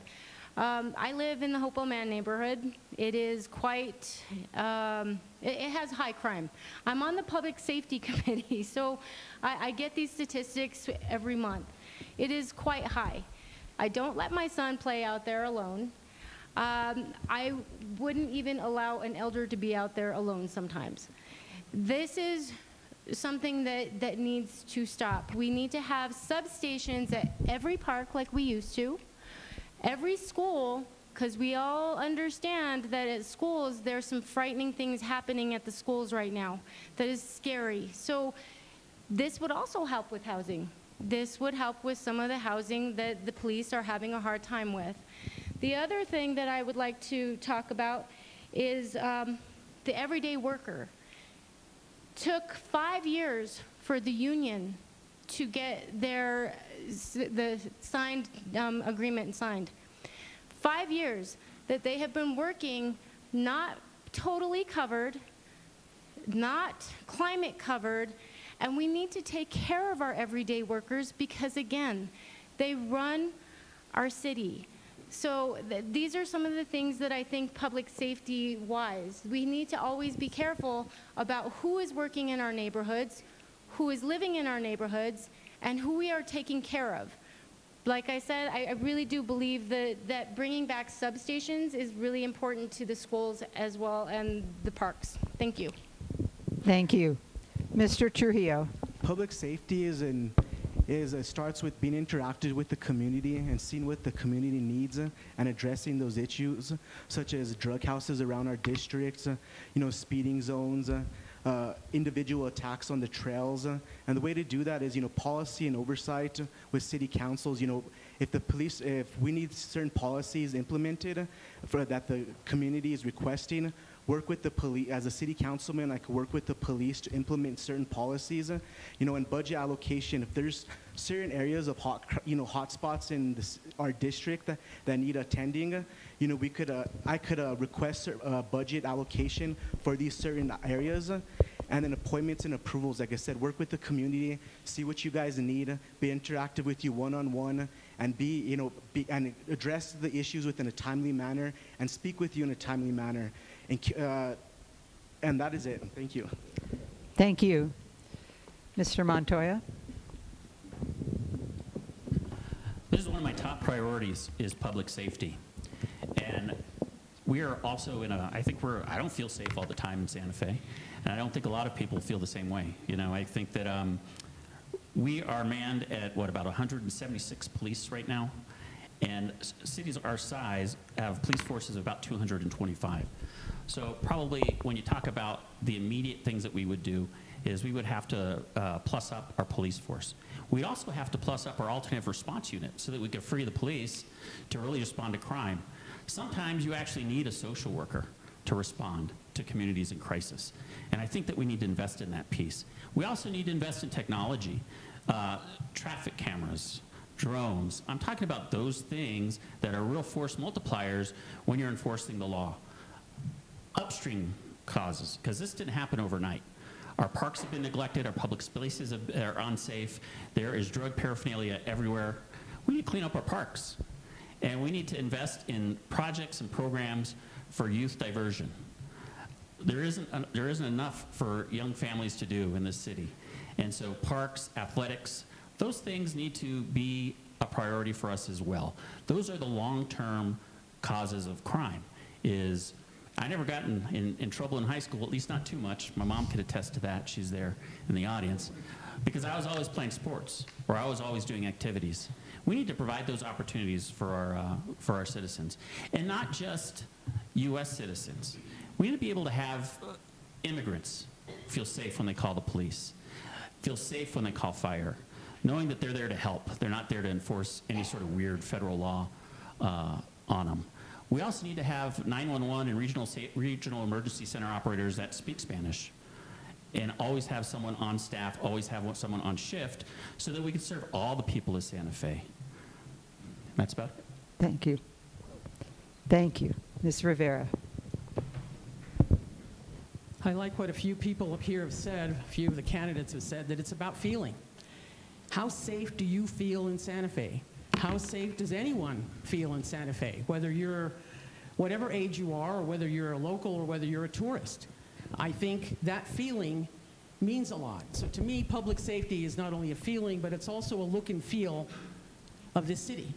I live in the Hopewell Man neighborhood. It is quite, it has high crime. I'm on the public safety committee, so I get these statistics every month. It is quite high. I don't let my son play out there alone. I wouldn't even allow an elder to be out there alone sometimes. This is something that needs to stop. We need to have substations at every park like we used to. Every school, because we all understand that at schools there's some frightening things happening at the schools right now that is scary. So this would also help with housing. This would help with some of the housing that the police are having a hard time with. The other thing that I would like to talk about is the everyday worker. Took 5 years for the union to get the signed agreement signed. 5 years that they have been working, not totally covered, not climate covered, and we need to take care of our everyday workers because, again, they run our city. So these are some of the things that I think public safety wise. We need to always be careful about who is working in our neighborhoods, who is living in our neighborhoods, and who we are taking care of. Like I said, I really do believe that bringing back substations is really important to the schools as well and the parks. Thank you. Thank you. Mr. Trujillo. Public safety starts with being interactive with the community and seeing what the community needs and addressing those issues, such as drug houses around our districts, speeding zones, individual attacks on the trails. And the way to do that is, policy and oversight with city councils. If we need certain policies implemented that the community is requesting, work with the police. As a city councilman, I could work with the police to implement certain policies. In budget allocation, if there's certain areas of hot spots in our district that need attending, I could request a budget allocation for these certain areas. And then appointments and approvals, like I said, work with the community, see what you guys need, be interactive with you one-on-one, and and address the issues within a timely manner, and speak with you in a timely manner. And that is it. Thank you. Thank you. Mr. Montoya. This is one of my top priorities, is public safety. And we are also I don't feel safe all the time in Santa Fe. And I don't think a lot of people feel the same way. I think that we are manned at, about 176 police right now. And cities our size have police forces of about 225. So probably when you talk about the immediate things that we would do is we would have to plus up our police force. We'd also have to plus up our alternative response unit so that we could free the police to really respond to crime. Sometimes you actually need a social worker to respond to communities in crisis. And I think that we need to invest in that piece. We also need to invest in technology, traffic cameras, drones. I'm talking about those things that are real force multipliers when you're enforcing the law. Upstream causes, because this didn't happen overnight. Our parks have been neglected, our public spaces are unsafe, there is drug paraphernalia everywhere. We need to clean up our parks. And we need to invest in projects and programs for youth diversion. There isn't enough for young families to do in this city. And so parks, athletics, those things need to be a priority for us as well. Those are the long-term causes of crime. I never got in trouble in high school, at least not too much. My mom could attest to that. She's there in the audience. Because I was always playing sports, or I was always doing activities. We need to provide those opportunities for our citizens. And not just U.S. citizens. We need to be able to have immigrants feel safe when they call the police, feel safe when they call fire, knowing that they're there to help. They're not there to enforce any sort of weird federal law on them. We also need to have 911 and regional emergency center operators that speak Spanish, and always have someone on staff, always have someone on shift, so that we can serve all the people of Santa Fe. That's about it. Thank you. Thank you. Ms. Rivera. I like what a few people up here have said, a few of the candidates have said, that it's about feeling. How safe do you feel in Santa Fe? How safe does anyone feel in Santa Fe, whether you're whatever age you are, or whether you're a local, or whether you're a tourist? I think that feeling means a lot. So to me, public safety is not only a feeling, but it's also a look and feel of this city.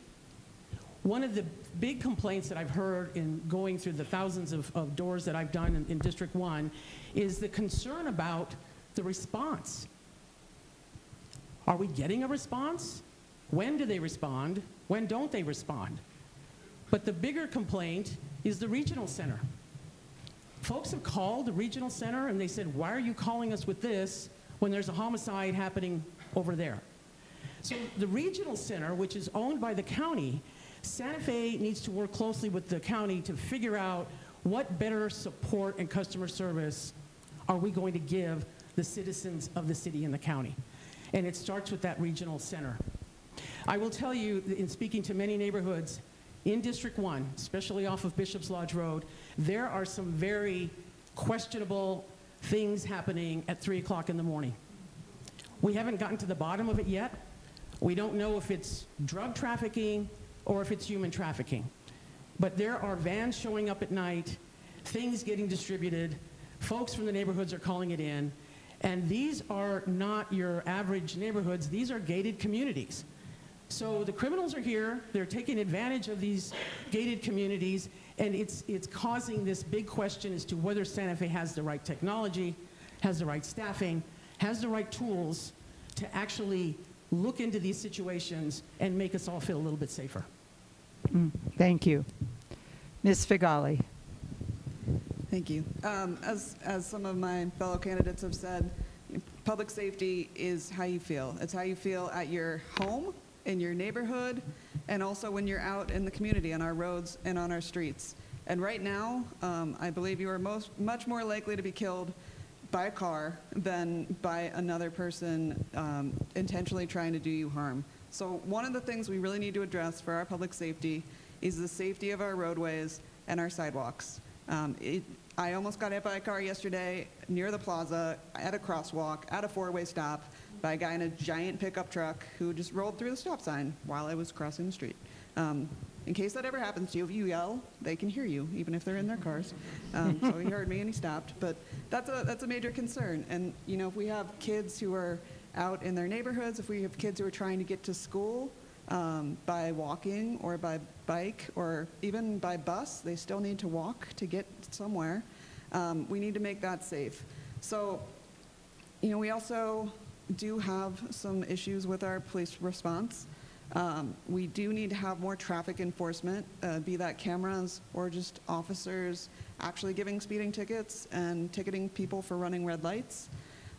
One of the big complaints that I've heard in going through the thousands of doors that I've done in District 1 is the concern about the response. Are we getting a response? When do they respond? When don't they respond? But the bigger complaint is the regional center. Folks have called the regional center and they said, why are you calling us with this when there's a homicide happening over there? So the regional center, which is owned by the county, Santa Fe needs to work closely with the county to figure out what better support and customer service are we going to give the citizens of the city and the county? And it starts with that regional center. I will tell you, in speaking to many neighborhoods in District 1, especially off of Bishop's Lodge Road, there are some very questionable things happening at 3 o'clock in the morning. We haven't gotten to the bottom of it yet. We don't know if it's drug trafficking or if it's human trafficking. But there are vans showing up at night, things getting distributed, folks from the neighborhoods are calling it in, and these are not your average neighborhoods, these are gated communities. So the criminals are here, they're taking advantage of these gated communities, and it's causing this big question as to whether Santa Fe has the right technology, has the right staffing, has the right tools to actually look into these situations and make us all feel a little bit safer. Thank you. Ms. Figali. Thank you. As some of my fellow candidates have said, public safety is how you feel. It's how you feel at your home, in your neighborhood, and also when you're out in the community, on our roads and on our streets. And right now, I believe you are much more likely to be killed by a car than by another person intentionally trying to do you harm. So one of the things we really need to address for our public safety is the safety of our roadways and our sidewalks. I almost got hit by a car yesterday near the plaza, at a crosswalk, at a four-way stop, by a guy in a giant pickup truck who just rolled through the stop sign while I was crossing the street. In case that ever happens to you, if you yell, they can hear you, even if they're in their cars. So he heard me and he stopped. But that's a major concern. And you know, if we have kids who are out in their neighborhoods, if we have kids who are trying to get to school by walking or by bike or even by bus, they still need to walk to get somewhere. We need to make that safe. So, you know, we also do have some issues with our police response. We do need to have more traffic enforcement, be that cameras or just officers actually giving speeding tickets and ticketing people for running red lights.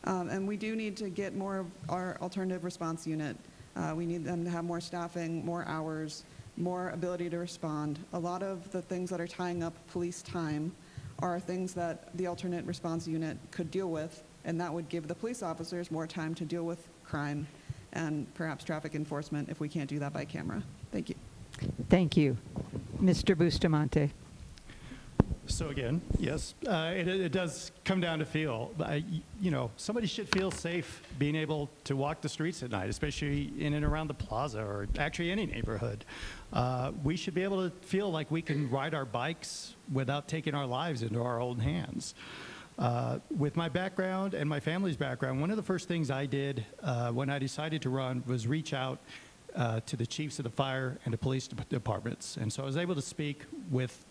And we do need to get more of our alternative response unit. We need them to have more staffing, more hours, more ability to respond. A lot of the things that are tying up police time are things that the alternate response unit could deal with, and that would give the police officers more time to deal with crime and perhaps traffic enforcement if we can't do that by camera. Thank you. Thank you. Mr. Bustamante. So again, yes, it does come down to feel. You know, somebody should feel safe being able to walk the streets at night, especially in and around the plaza or actually any neighborhood. We should be able to feel like we can ride our bikes without taking our lives into our own hands. With my background and my family's background, one of the first things I did when I decided to run was reach out to the chiefs of the fire and the police departments. And so I was able to speak with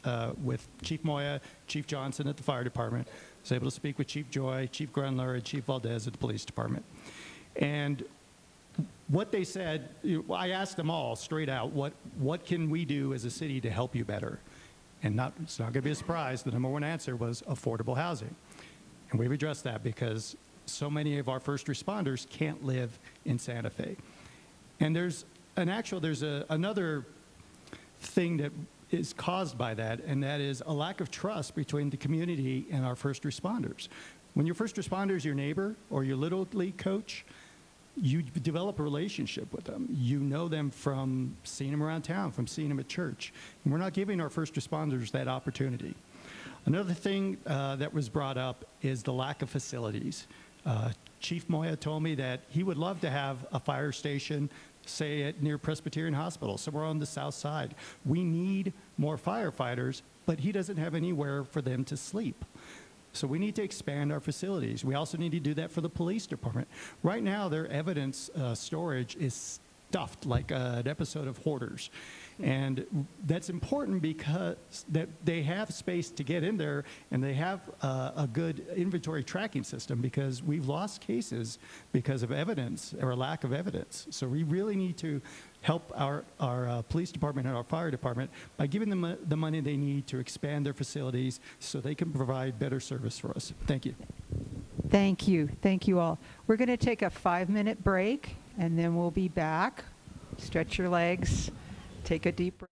Chief Moya, Chief Johnson at the fire department. I was able to speak with Chief Joy, Chief Grundler, and Chief Valdez at the police department. And what they said, I asked them all straight out, what can we do as a city to help you better? And it's not going to be a surprise, the #1 answer was affordable housing. And we've addressed that because so many of our first responders can't live in Santa Fe. And there's another thing that is caused by that, and that is a lack of trust between the community and our first responders. When your first responder is your neighbor or your Little League coach, you develop a relationship with them. You know them from seeing them around town, from seeing them at church. And we're not giving our first responders that opportunity. Another thing that was brought up is the lack of facilities. Chief Moya told me that he would love to have a fire station, say near Presbyterian Hospital, somewhere on the south side. We need more firefighters, but he doesn't have anywhere for them to sleep. So we need to expand our facilities. We also need to do that for the police department. Right now, their evidence storage is stuffed like an episode of Hoarders. And that's important because that they have space to get in there, and they have a good inventory tracking system, because we've lost cases because of evidence or lack of evidence. So we really need to help our police department and our fire department by giving them the money they need to expand their facilities so they can provide better service for us. Thank you. Thank you. Thank you all. We're going to take a 5-minute break, and then we'll be back. Stretch your legs. Take a deep breath.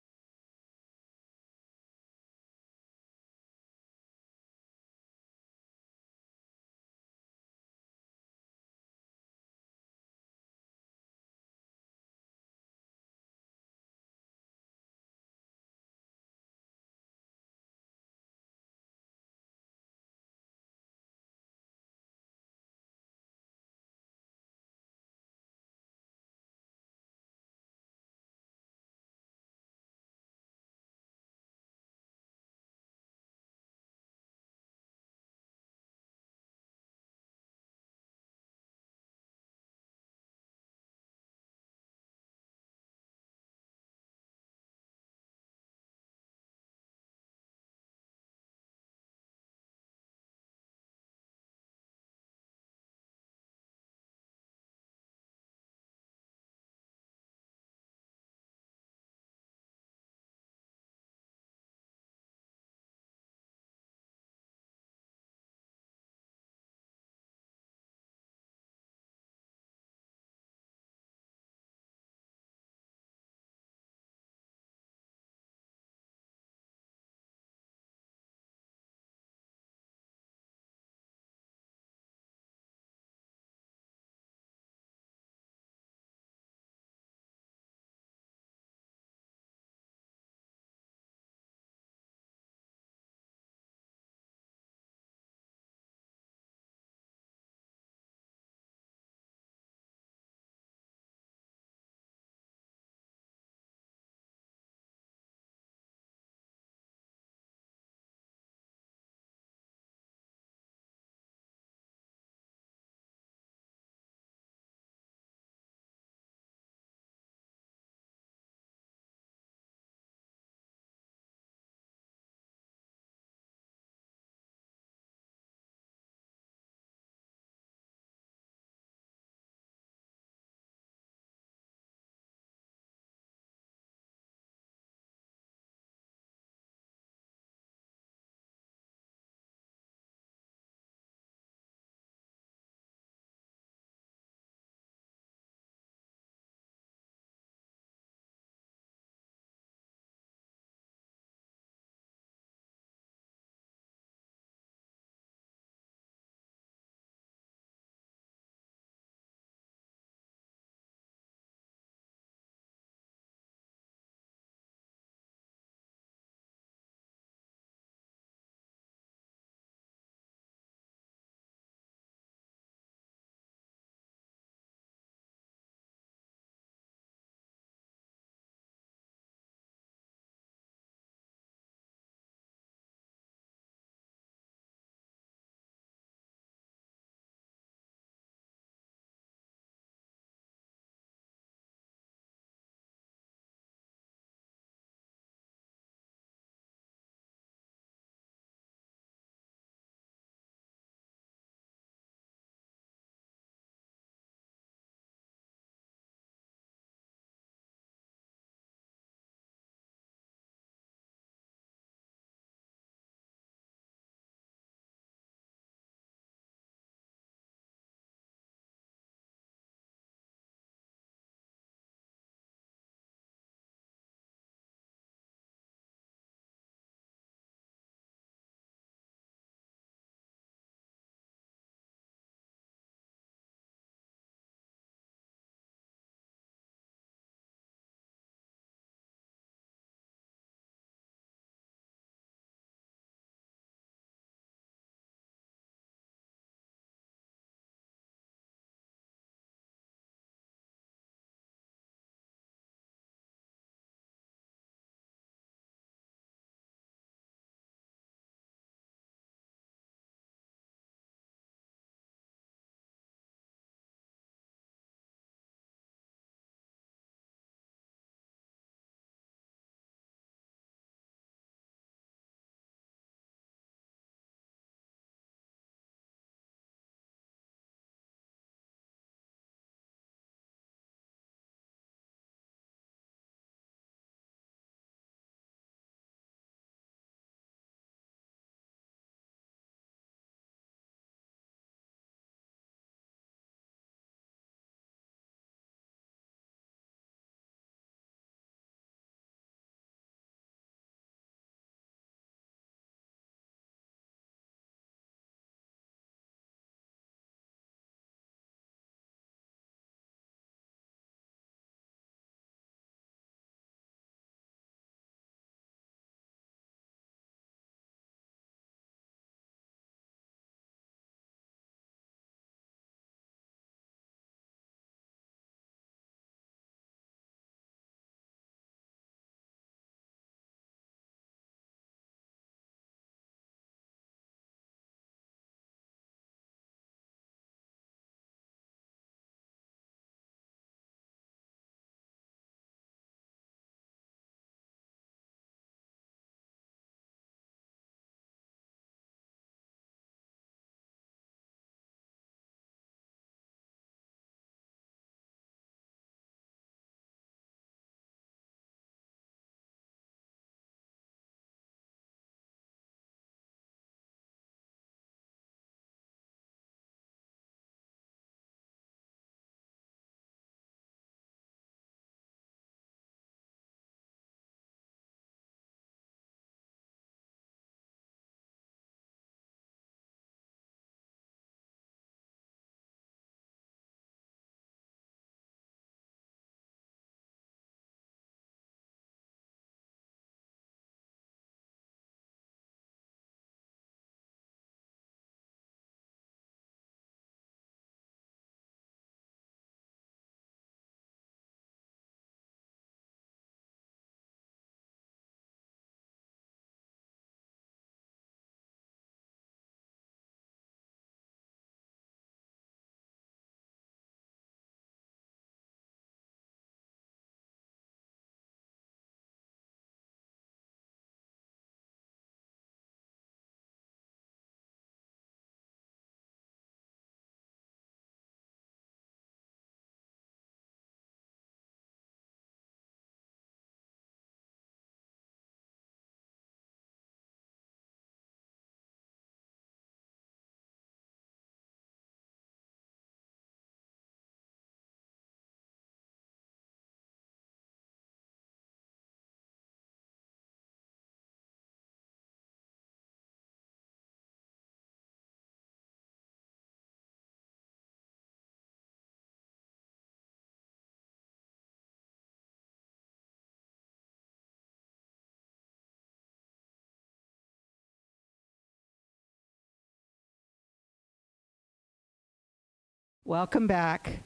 Welcome back.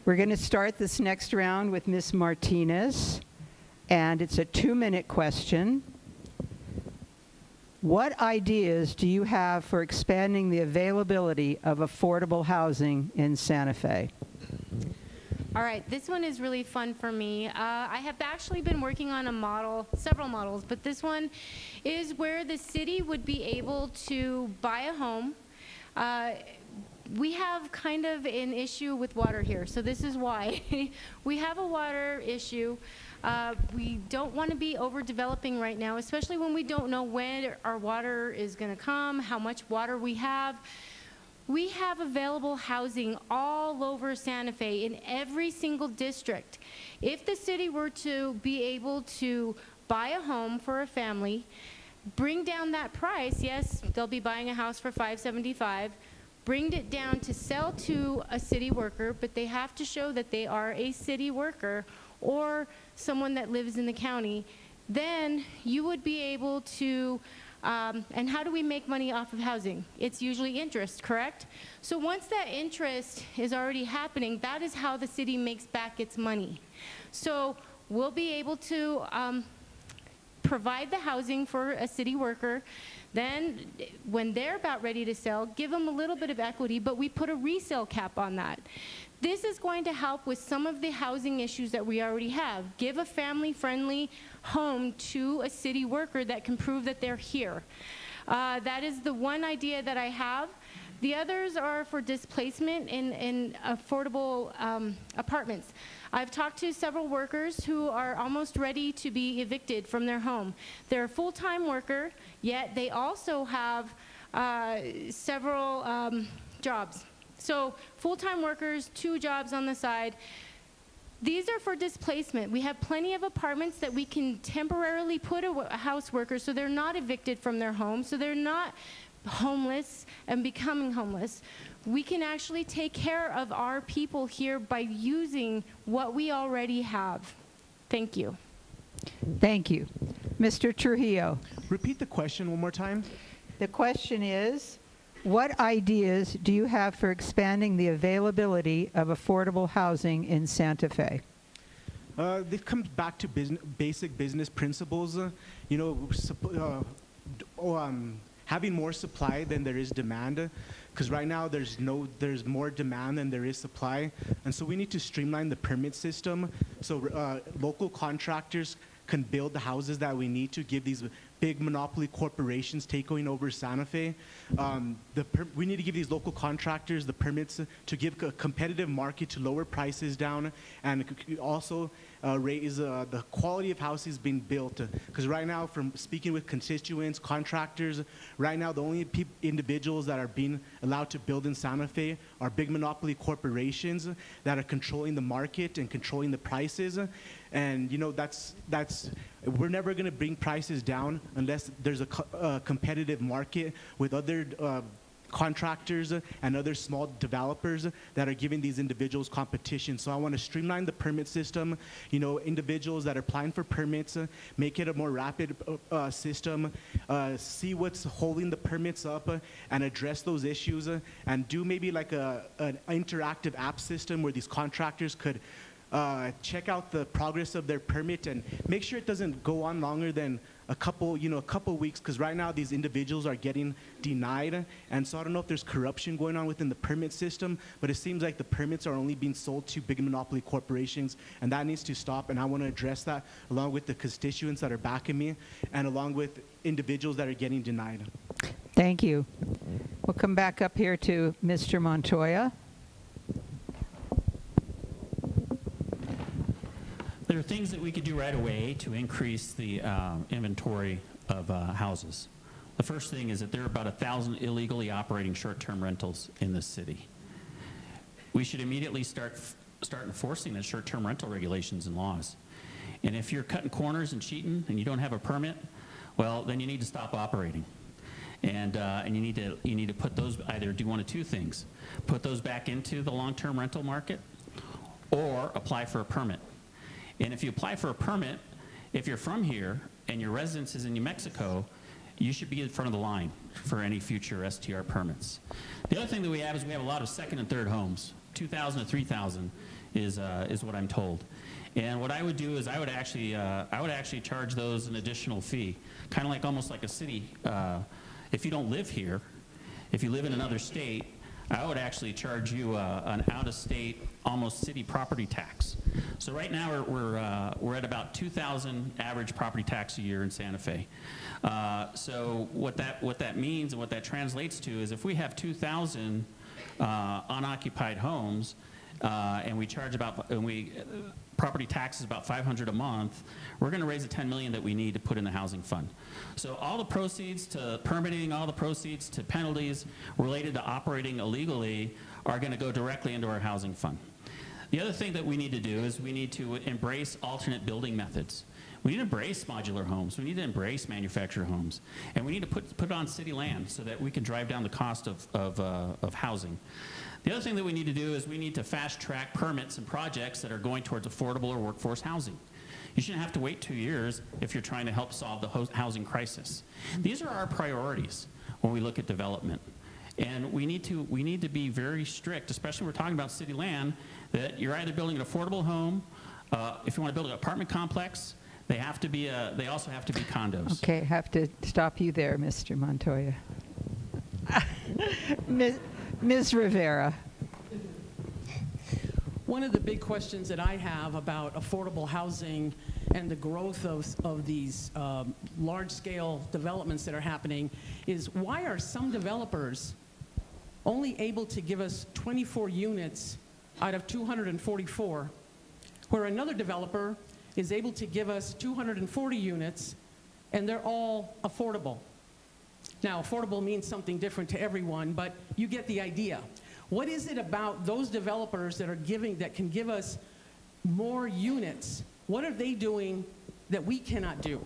We're going to start this next round with Ms. Martinez, and it's a 2-minute question. What ideas do you have for expanding the availability of affordable housing in Santa Fe? All right, this one is really fun for me. I have actually been working on a model, several models, but this one is where the city would be able to buy a home. We have kind of an issue with water here, so this is why. We have a water issue. We don't want to be overdeveloping right now, especially when we don't know when our water is going to come, how much water we have. We have available housing all over Santa Fe in every single district. If the city were to be able to buy a home for a family, bring down that price, yes, they'll be buying a house for $575, bring it down to sell to a city worker, but they have to show that they are a city worker or someone that lives in the county, then you would be able to, and how do we make money off of housing? It's usually interest, correct? So once that interest is already happening, that is how the city makes back its money. So we'll be able to provide the housing for a city worker. Then when they're about ready to sell, give them a little bit of equity, but we put a resale cap on that. This is going to help with some of the housing issues that we already have. Give a family-friendly home to a city worker that can prove that they're here. That is the one idea that I have. The others are for displacement in affordable apartments. I've talked to several workers who are almost ready to be evicted from their home. They're a full-time worker, yet they also have several jobs. So full-time workers, 2 jobs on the side. These are for displacement. We have plenty of apartments that we can temporarily put a house worker so they're not evicted from their home, so they're not homeless and becoming homeless. We can actually take care of our people here by using what we already have. Thank you. Thank you. Mr. Trujillo. Repeat the question one more time. The question is, what ideas do you have for expanding the availability of affordable housing in Santa Fe? This comes back to basic business principles. Having more supply than there is demand, because right now there's more demand than there is supply, and so we need to streamline the permit system so local contractors can build the houses that we need to give these big monopoly corporations taking over Santa Fe. We need to give these local contractors the permits to give a competitive market to lower prices down, and also raise the quality of houses being built. Because right now, from speaking with constituents, contractors, right now the only individuals that are being allowed to build in Santa Fe are big monopoly corporations that are controlling the market and controlling the prices. And we're never going to bring prices down unless there's a competitive market with other contractors and other small developers that are giving these individuals competition. So I want to streamline the permit system, individuals that are applying for permits, make it a more rapid system, see what's holding the permits up and address those issues, and do maybe like an interactive app system where these contractors could check out the progress of their permit and make sure it doesn't go on longer than a couple weeks, because right now these individuals are getting denied. And so I don't know if there's corruption going on within the permit system, but it seems like the permits are only being sold to big monopoly corporations, and that needs to stop. And I want to address that along with the constituents that are backing me and along with individuals that are getting denied. Thank you. We'll come back up here to Mr. Montoya. There are things that we could do right away to increase the inventory of houses. The first thing is that there are about 1,000 illegally operating short-term rentals in this city. We should immediately start enforcing the short-term rental regulations and laws. And if you're cutting corners and cheating and you don't have a permit, well, then you need to stop operating. And you need to put those, either do one of 2 things: put those back into the long-term rental market, or apply for a permit. And if you apply for a permit, if you're from here and your residence is in New Mexico, you should be in front of the line for any future STR permits. The other thing that we have is we have a lot of second and third homes. 2,000 to 3,000 is what I'm told. And what I would do is I would actually charge those an additional fee, kind of like almost like a city. If you don't live here, if you live in another state, I would actually charge you an out-of-state, almost city property tax. So right now we're at about 2,000 average property tax a year in Santa Fe. So what that means and what that translates to is if we have 2,000 unoccupied homes and we charge about property tax is about $500 a month, we're going to raise the $10 million that we need to put in the housing fund. So all the proceeds to permitting, all the proceeds to penalties related to operating illegally are going to go directly into our housing fund. The other thing that we need to do is we need to embrace alternate building methods. We need to embrace modular homes. We need to embrace manufactured homes. And we need to put it on city land so that we can drive down the cost of housing. The other thing that we need to do is we need to fast-track permits and projects that are going towards affordable or workforce housing. You shouldn't have to wait 2 years if you're trying to help solve the housing crisis. These are our priorities when we look at development. And we need to be very strict, especially when we're talking about city land, that you're either building an affordable home, if you want to build an apartment complex, they also have to be condos. Okay, I have to stop you there, Mr. Montoya. Ms. Rivera. One of the big questions that I have about affordable housing and the growth of these large-scale developments that are happening is why are some developers only able to give us 24 units out of 244, where another developer is able to give us 240 units, and they're all affordable. Now, affordable means something different to everyone, but you get the idea. What is it about those developers that can give us more units? What are they doing that we cannot do?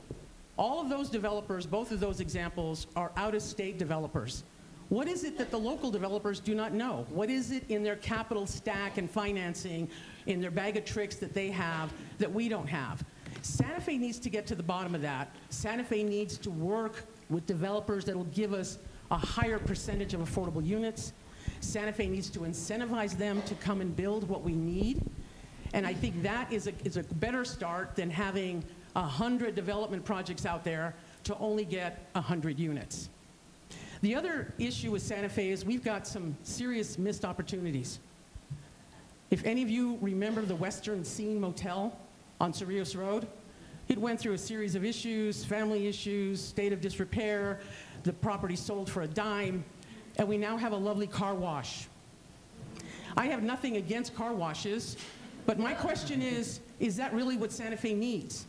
All of those developers, both of those examples, are out-of-state developers. What is it that the local developers do not know? What is it in their capital stack and financing, in their bag of tricks that they have that we don't have? Santa Fe needs to get to the bottom of that. Santa Fe needs to work with developers that will give us a higher percentage of affordable units. Santa Fe needs to incentivize them to come and build what we need. And I think that is a better start than having 100 development projects out there to only get 100 units. The other issue with Santa Fe is we've got some serious missed opportunities. If any of you remember the Western Scene Motel on Cerrillos Road, it went through a series of issues, family issues, state of disrepair, the property sold for a dime, and we now have a lovely car wash. I have nothing against car washes, but my question is that really what Santa Fe needs?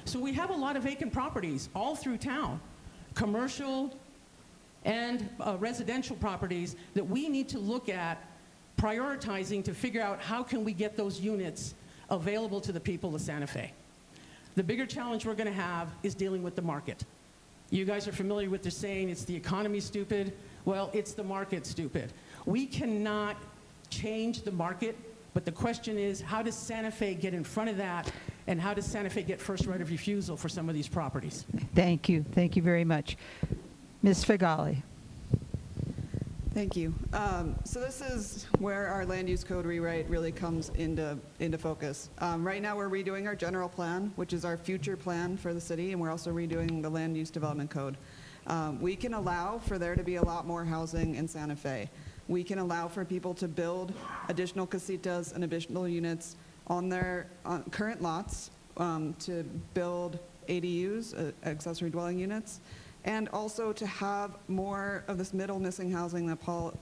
So we have a lot of vacant properties all through town, commercial and residential properties that we need to look at prioritizing to figure out how can we get those units available to the people of Santa Fe. The bigger challenge we're going to have is dealing with the market. You guys are familiar with the saying, it's the economy stupid. Well, it's the market stupid. We cannot change the market, but the question is, how does Santa Fe get in front of that, and how does Santa Fe get first right of refusal for some of these properties? Thank you. Thank you very much. Ms. Figali. Thank you. So this is where our land use code rewrite really comes into focus. Right now we're redoing our general plan, which is our future plan for the city, and we're also redoing the land use development code. We can allow for there to be a lot more housing in Santa Fe. We can allow for people to build additional casitas and additional units on their current lots to build ADUs, accessory dwelling units, and also to have more of this middle missing housing that Paul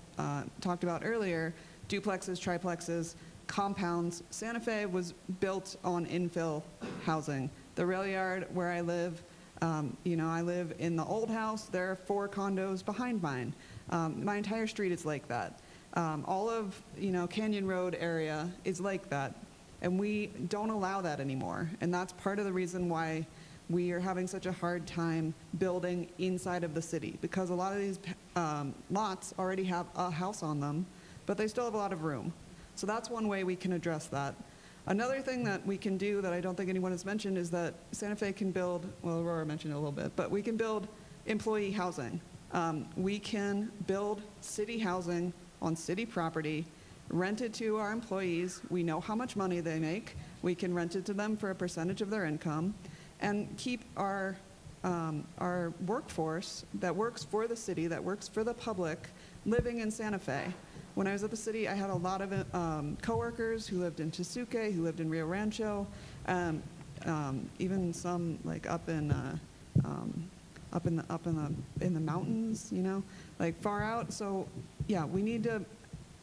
talked about earlier, duplexes, triplexes, compounds. Santa Fe was built on infill housing. The rail yard where I live, I live in the old house. There are 4 condos behind mine. My entire street is like that. All of, Canyon Road area is like that. And we don't allow that anymore. And that's part of the reason why we are having such a hard time building inside of the city, because a lot of these lots already have a house on them, but they still have a lot of room. So that's one way we can address that. Another thing that we can do that I don't think anyone has mentioned is that Santa Fe can build, well, Aurora mentioned it a little bit, but we can build employee housing. We can build city housing on city property, rent it to our employees. We know how much money they make. We can rent it to them for a percentage of their income and keep our workforce that works for the city, that works for the public, living in Santa Fe. When I was at the city, I had a lot of coworkers who lived in Chisuke, who lived in Rio Rancho, even some like up in the mountains, you know, like far out. So yeah, we need to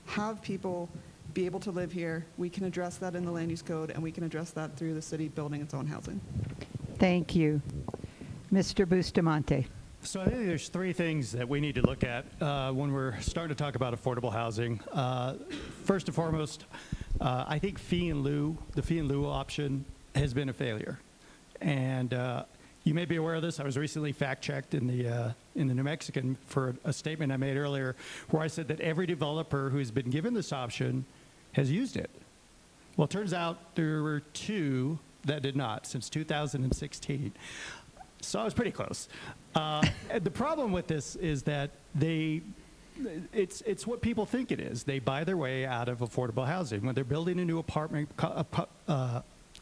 have people be able to live here. We can address that in the land use code, and we can address that through the city building its own housing. Thank you. Mr. Bustamante. So I think there's three things that we need to look at when we're starting to talk about affordable housing. First and foremost, I think the fee in lieu option has been a failure. And you may be aware of this. I was recently fact-checked in the New Mexican for a statement I made earlier where I said that every developer who's been given this option has used it. Well, it turns out there were 2 that did not since 2016. So I was pretty close. The problem with this is that it's what people think it is. They buy their way out of affordable housing. When they're building a new apartment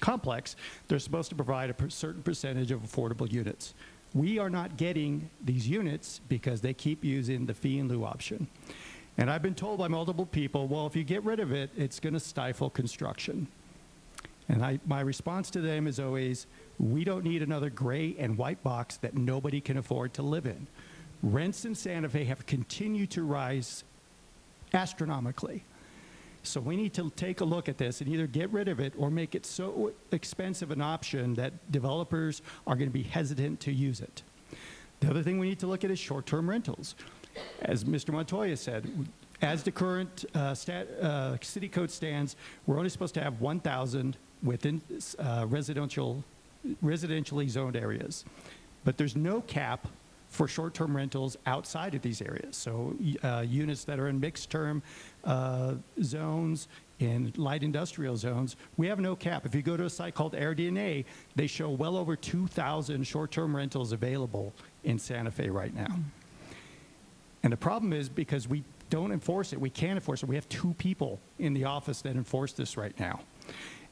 complex, they're supposed to provide a certain percentage of affordable units. We are not getting these units because they keep using the fee in lieu option. And I've been told by multiple people, well, if you get rid of it, it's going to stifle construction. And my response to them is always, we don't need another gray and white box that nobody can afford to live in. Rents in Santa Fe have continued to rise astronomically. So we need to take a look at this and either get rid of it or make it so expensive an option that developers are going to be hesitant to use it. The other thing we need to look at is short-term rentals. As Mr. Montoya said, as the current city code stands, we're only supposed to have 1,000 within residentially zoned areas. But there's no cap for short-term rentals outside of these areas. So units that are in mixed-term zones, in light industrial zones, we have no cap. If you go to a site called AirDNA, they show well over 2,000 short-term rentals available in Santa Fe right now. And the problem is because we don't enforce it, we can't enforce it. We have 2 people in the office that enforce this right now.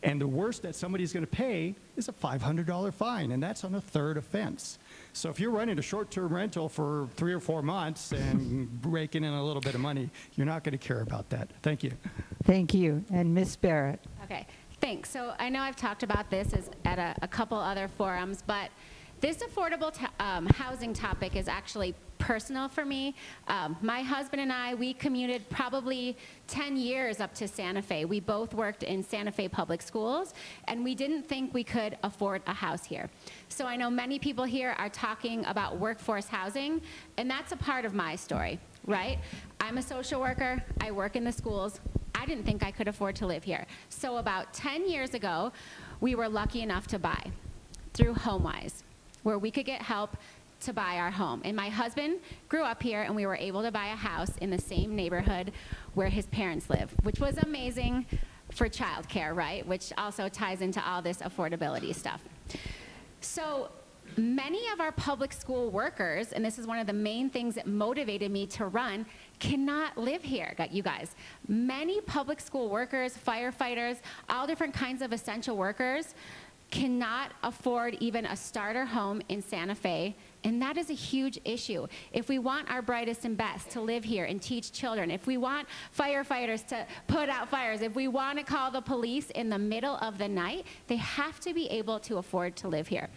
And the worst that somebody's going to pay is a $500 fine, and that's on a 3rd offense. So if you're running a short-term rental for 3 or 4 months and raking in a little bit of money, you're not going to care about that. Thank you. Thank you. And Ms. Barrett. Okay, thanks. So I know I've talked about this at a couple other forums, but this affordable housing topic is actually personal for me. My husband and I, we commuted probably 10 years up to Santa Fe. We both worked in Santa Fe public schools, and we didn't think we could afford a house here. So I know many people here are talking about workforce housing, and that's a part of my story, right? I'm a social worker. I work in the schools. I didn't think I could afford to live here. So about 10 years ago, we were lucky enough to buy through HomeWise, where we could get help to buy our home. And my husband grew up here, and we were able to buy a house in the same neighborhood where his parents live, which was amazing for childcare, right? Which also ties into all this affordability stuff. So many of our public school workers, and this is one of the main things that motivated me to run, cannot live here, you guys. Many public school workers, firefighters, all different kinds of essential workers cannot afford even a starter home in Santa Fe, and that is a huge issue. If we want our brightest and best to live here and teach children, if we want firefighters to put out fires, if we want to call the police in the middle of the night, they have to be able to afford to live here.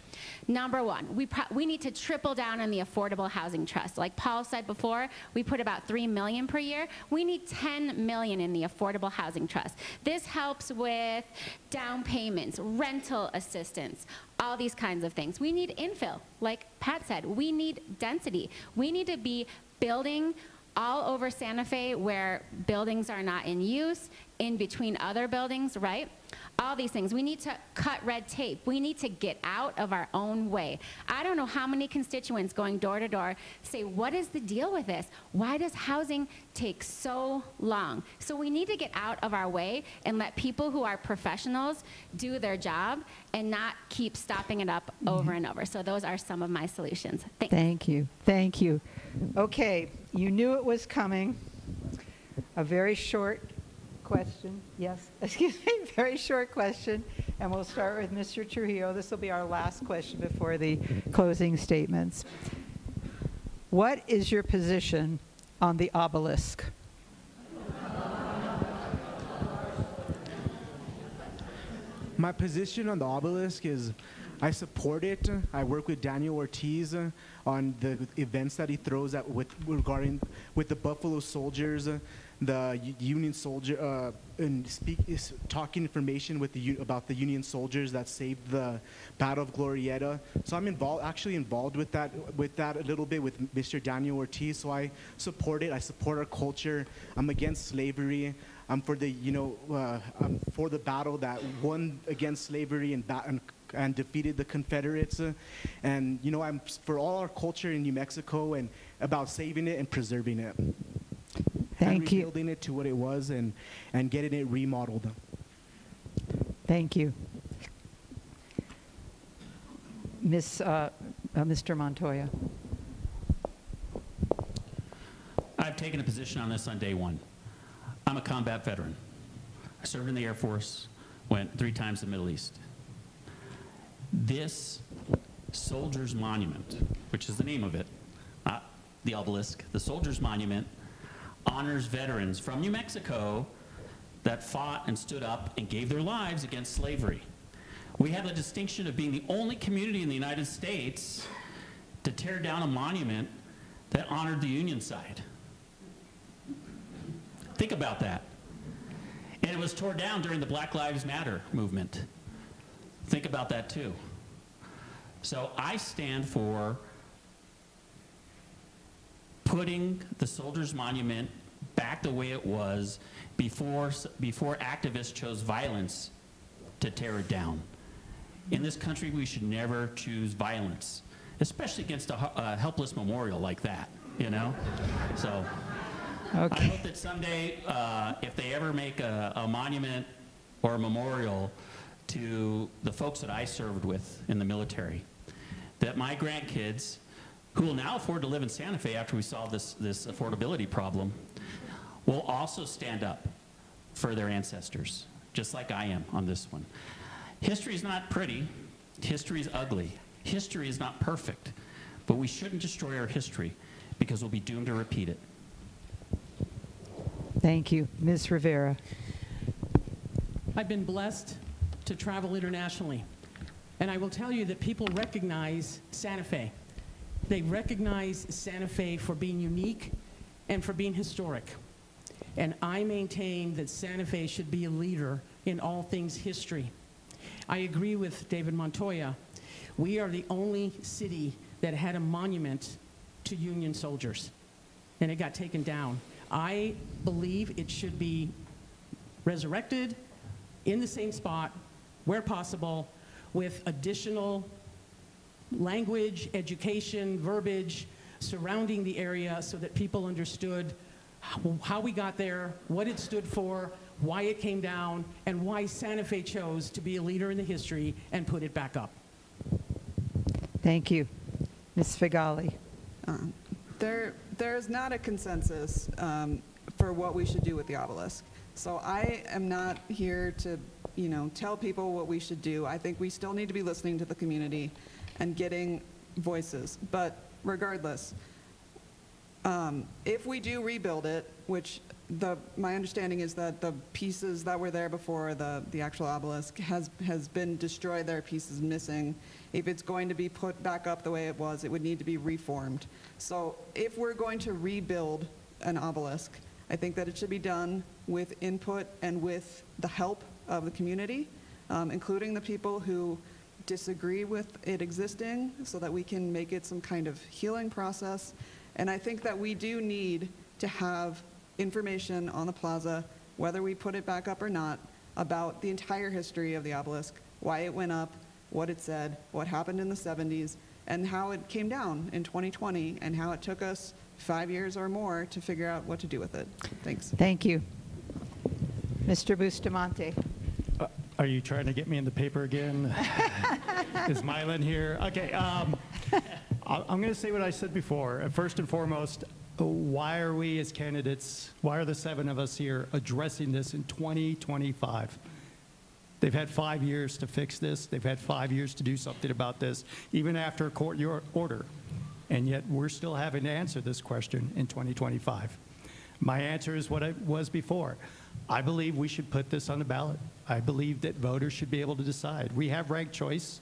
Number one, we need to triple down on the Affordable Housing Trust. Like Paul said before, we put about $3 million per year. We need $10 million in the Affordable Housing Trust. This helps with down payments, rental assistance, all these kinds of things. We need infill, like Pat said. We need density. We need to be building all over Santa Fe where buildings are not in use, in between other buildings, right? all these things. We need to cut red tape. We need to get out of our own way. I don't know how many constituents going door to door say, what is the deal with this? Why does housing take so long? So we need to get out of our way and let people who are professionals do their job and not keep stopping it up over and over. So those are some of my solutions. Thanks. Thank you. Thank you. Okay, you knew it was coming. A very short question. Yes, excuse me, very short question. And we'll start with Mr. Trujillo. This will be our last question before the closing statements. What is your position on the obelisk? My position on the obelisk is I support it. I work with Daniel Ortiz on the events that he throws at regarding with the Buffalo Soldiers, the Union soldier, and talking information with about the Union soldiers that saved the Battle of Glorieta. So I'm actually involved with that a little bit with Mr. Daniel Ortiz. So I support it. I support our culture. I'm against slavery. I'm for the I'm for the battle that won against slavery and defeated the Confederates. And I'm for all our culture in New Mexico and about saving it and preserving it. Thank you. Rebuilding it to what it was and getting it remodeled. Thank you. Mr. Montoya. I've taken a position on this on day one. I'm a combat veteran. I served in the Air Force, went 3 times to the Middle East. This Soldiers Monument, which is the name of it, not the obelisk, the Soldiers Monument, honors veterans from New Mexico that fought and stood up and gave their lives against slavery. We have the distinction of being the only community in the United States to tear down a monument that honored the Union side. Think about that. And it was torn down during the Black Lives Matter movement. Think about that too. So I stand for putting the Soldiers Monument back the way it was before activists chose violence to tear it down. In this country, we should never choose violence, especially against a helpless memorial like that, So Okay. I hope that someday, if they ever make a monument or a memorial to the folks that I served with in the military, that my grandkids, who will now afford to live in Santa Fe after we solve this affordability problem, will also stand up for their ancestors, just like I am on this one. History is not pretty. History is ugly. History is not perfect. But we shouldn't destroy our history because we'll be doomed to repeat it. Thank you. Ms. Rivera. I've been blessed to travel internationally, and I will tell you that people recognize Santa Fe. They recognize Santa Fe for being unique and for being historic. And I maintain that Santa Fe should be a leader in all things history. I agree with David Montoya. We are the only city that had a monument to Union soldiers, and it got taken down. I believe it should be resurrected in the same spot, where possible, with additional language, education, verbiage surrounding the area so that people understood how we got there, what it stood for, why it came down, and why Santa Fe chose to be a leader in the history and put it back up. Thank you. Ms. Figali. There is not a consensus for what we should do with the obelisk. So I am not here to, tell people what we should do. I think we still need to be listening to the community and getting voices. But regardless, if we do rebuild it, which my understanding is that the pieces that were there before the actual obelisk has been destroyed, there are pieces missing. If it's going to be put back up the way it was, it would need to be reformed. So if we're going to rebuild an obelisk, I think that it should be done with input and with the help of the community, including the people who disagree with it existing, so that we can make it some kind of healing process. And I think that we do need to have information on the plaza, whether we put it back up or not, about the entire history of the obelisk, why it went up, what it said, what happened in the 70s, and how it came down in 2020, and how it took us 5 years or more to figure out what to do with it. Thanks. Thank you. Mr. Bustamante. Are you trying to get me in the paper again? Is Mylan here? Okay. I'm going to say what I said before. First and foremost, why are we as candidates, why are the 7 of us here addressing this in 2025? They've had 5 years to fix this. They've had 5 years to do something about this, even after a court order. And yet we're still having to answer this question in 2025. My answer is what it was before. I believe we should put this on the ballot. I believe that voters should be able to decide. We have ranked choice.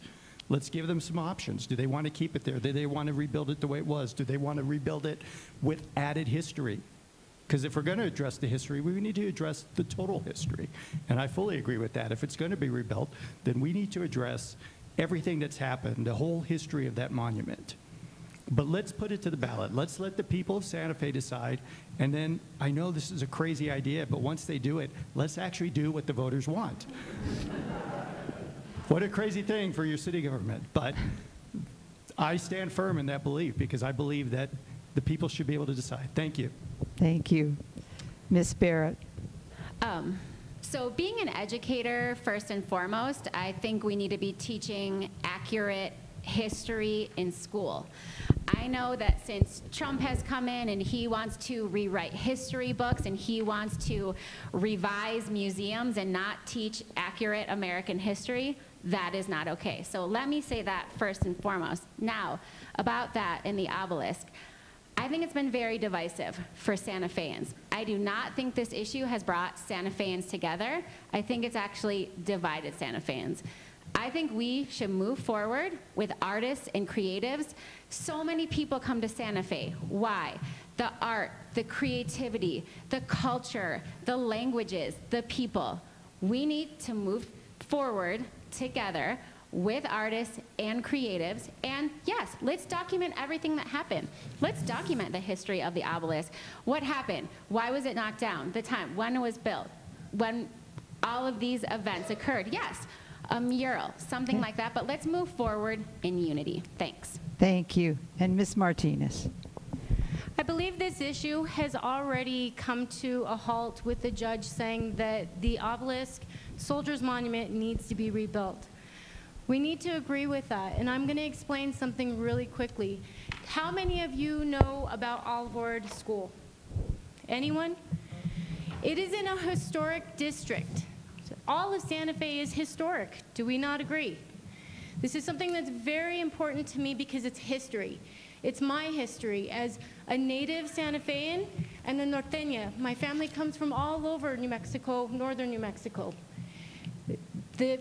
Let's give them some options. Do they want to keep it there? Do they want to rebuild it the way it was? Do they want to rebuild it with added history? Because if we're going to address the history, we need to address the total history. And I fully agree with that. If it's going to be rebuilt, then we need to address everything that's happened, the whole history of that monument. But let's put it to the ballot. Let's let the people of Santa Fe decide. And then, I know this is a crazy idea, but once they do it, let's actually do what the voters want. What a crazy thing for your city government. But I stand firm in that belief because I believe that the people should be able to decide. Thank you. Thank you. Ms. Barrett. So being an educator, first and foremost, I think we need to be teaching accurate history in school. I know that since Trump has come in and he wants to rewrite history books and he wants to revise museums and not teach accurate American history, that is not okay. So let me say that first and foremost. Now, about that in the obelisk, I think it's been very divisive for Santa Feans. I do not think this issue has brought Santa Feans together. I think it's actually divided Santa Feans. I think we should move forward with artists and creatives. So many people come to Santa Fe. Why? The art, the creativity, the culture, the languages, the people. We need to move forward together with artists and creatives. And yes, let's document everything that happened. Let's document the history of the obelisk. What happened? Why was it knocked down? The time, when it was built, when all of these events occurred. Yes, a mural, something like that, but let's move forward in unity. Thanks. Thank you. And Ms. Martinez. I believe this issue has already come to a halt with the judge saying that the obelisk Soldiers Monument needs to be rebuilt. We need to agree with that, and I'm going to explain something really quickly. How many of you know about Olive Ward School? Anyone? It is in a historic district. All of Santa Fe is historic. Do we not agree? This is something that's very important to me because it's history. It's my history as a native Santa Fean and a norteña. My family comes from all over New Mexico, northern New Mexico.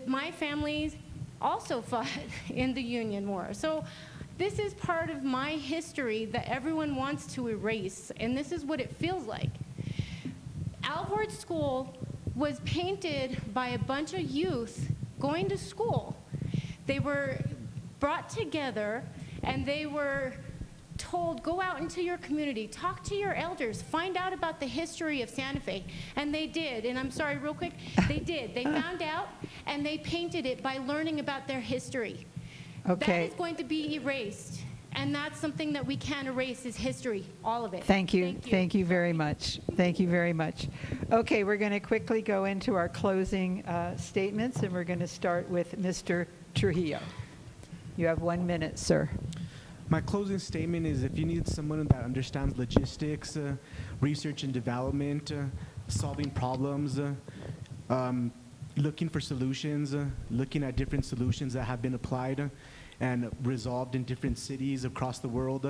My family also fought in the Union War. So this is part of my history that everyone wants to erase, and this is what it feels like. Olive Ward School was painted by a bunch of youth going to school. They were brought together and they were told, go out into your community, talk to your elders, find out about the history of Santa Fe. And they did, and I'm sorry, real quick, they did. They found out and they painted it by learning about their history. Okay. That is going to be erased. And that's something that we can't erase is history, all of it. Thank you. Thank you very much. Thank you very much. Okay, we're going to quickly go into our closing statements, and we're going to start with Mr. Trujillo. You have 1 minute, sir. My closing statement is if you need someone that understands logistics, research and development, solving problems, looking for solutions, looking at different solutions that have been applied and resolved in different cities across the world,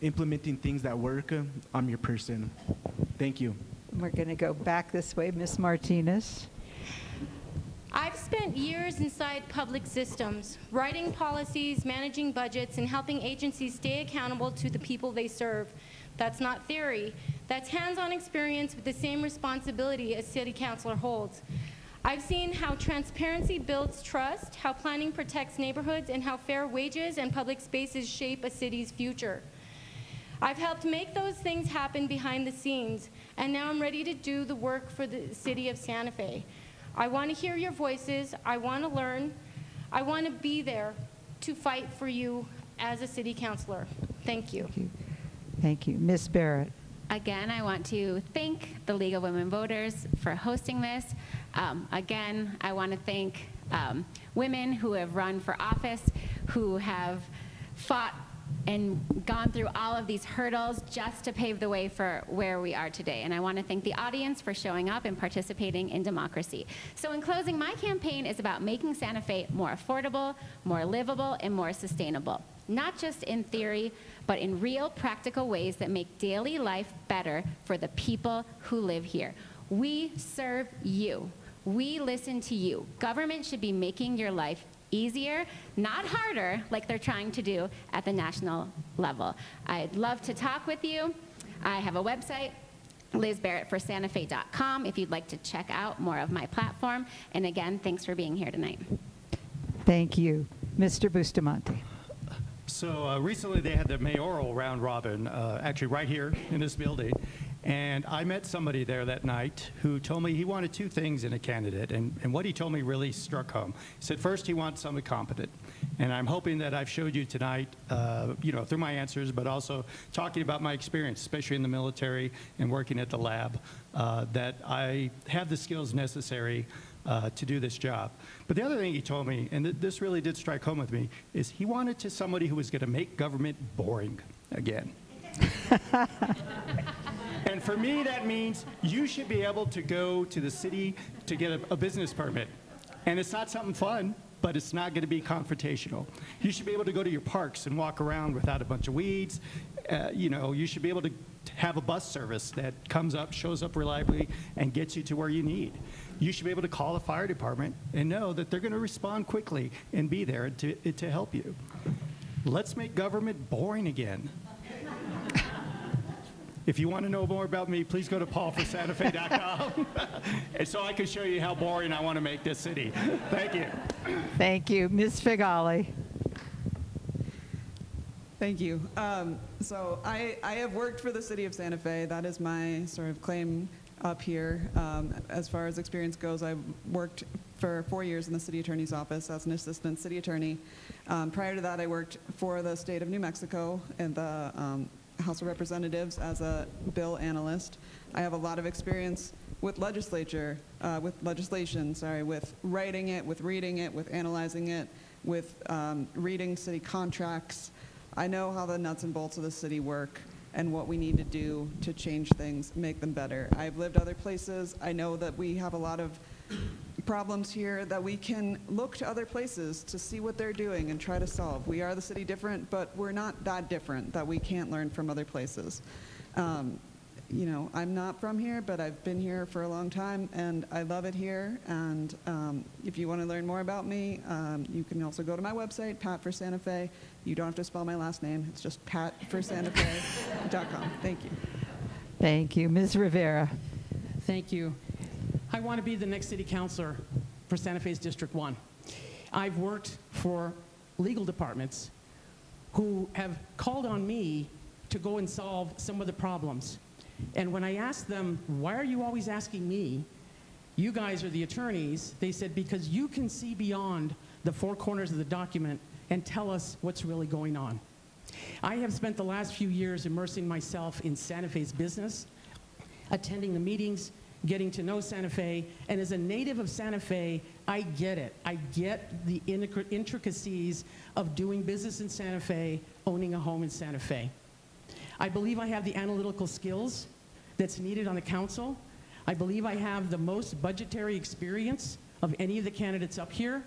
implementing things that work, I'm your person. Thank you. We're going to go back this way. Ms. Martinez. I've spent years inside public systems, writing policies, managing budgets, and helping agencies stay accountable to the people they serve. That's not theory. That's hands-on experience with the same responsibility a city councilor holds. I've seen how transparency builds trust, how planning protects neighborhoods, and how fair wages and public spaces shape a city's future. I've helped make those things happen behind the scenes, and now I'm ready to do the work for the city of Santa Fe. I want to hear your voices. I want to learn. I want to be there to fight for you as a city councilor. Thank you. Thank you. Thank you. Ms. Barrett. Again, I want to thank the League of Women Voters for hosting this. Again, I want to thank women who have run for office, who have fought and gone through all of these hurdles just to pave the way for where we are today. And I want to thank the audience for showing up and participating in democracy. So in closing, my campaign is about making Santa Fe more affordable, more livable, and more sustainable. Not just in theory, but in real practical ways that make daily life better for the people who live here. We serve you. We listen to you. Government should be making your life easier, not harder, like they're trying to do at the national level. I'd love to talk with you. I have a website, LizBarrettForSantaFe.com, if you'd like to check out more of my platform. And again, thanks for being here tonight. Thank you. Mr. Bustamante. So recently they had the mayoral round robin, actually right here in this building. And I met somebody there that night who told me he wanted two things in a candidate. And what he told me really struck home. He said, first, he wants somebody competent. And I'm hoping that I've showed you tonight, through my answers, but also talking about my experience, especially in the military and working at the lab, that I have the skills necessary to do this job. But the other thing he told me, and this really did strike home with me, is he wanted somebody who was going to make government boring again. And for me, that means you should be able to go to the city to get a business permit. And it's not something fun, but it's not going to be confrontational. You should be able to go to your parks and walk around without a bunch of weeds. You should be able to have a bus service that comes up, shows up reliably, and gets you to where you need. You should be able to call the fire department and know that they're going to respond quickly and be there to help you. Let's make government boring again. If you want to know more about me, please go to paulforsantafe.com, and so I can show you how boring I want to make this city. Thank you. Thank you. Ms. Figali. Thank you. So I have worked for the city of Santa Fe. That is my sort of claim up here. As far as experience goes, I worked for 4 years in the city attorney's office as an assistant city attorney. Prior to that, I worked for the state of New Mexico in the House of Representatives as a bill analyst. I have a lot of experience with legislation, with writing it, with reading it, with analyzing it, with reading city contracts. I know how the nuts and bolts of the city work and what we need to do to change things, make them better. I've lived other places. I know that we have a lot of problems here that we can look to other places to see what they're doing and try to solve. We are the city different, but we're not that different that we can't learn from other places. I'm not from here, but I've been here for a long time, and I love it here. And if you want to learn more about me, you can also go to my website, Pat for Santa Fe. You don't have to spell my last name. It's just patforsantafe.com. Thank you. Thank you. Ms. Rivera. Thank you. I want to be the next city councilor for Santa Fe's District 1. I've worked for legal departments who have called on me to go and solve some of the problems. And when I asked them, why are you always asking me? You guys are the attorneys. They said, because you can see beyond the four corners of the document and tell us what's really going on. I have spent the last few years immersing myself in Santa Fe's business, attending the meetings, getting to know Santa Fe, and as a native of Santa Fe, I get it. I get the intricacies of doing business in Santa Fe, owning a home in Santa Fe. I believe I have the analytical skills that's needed on the council. I believe I have the most budgetary experience of any of the candidates up here,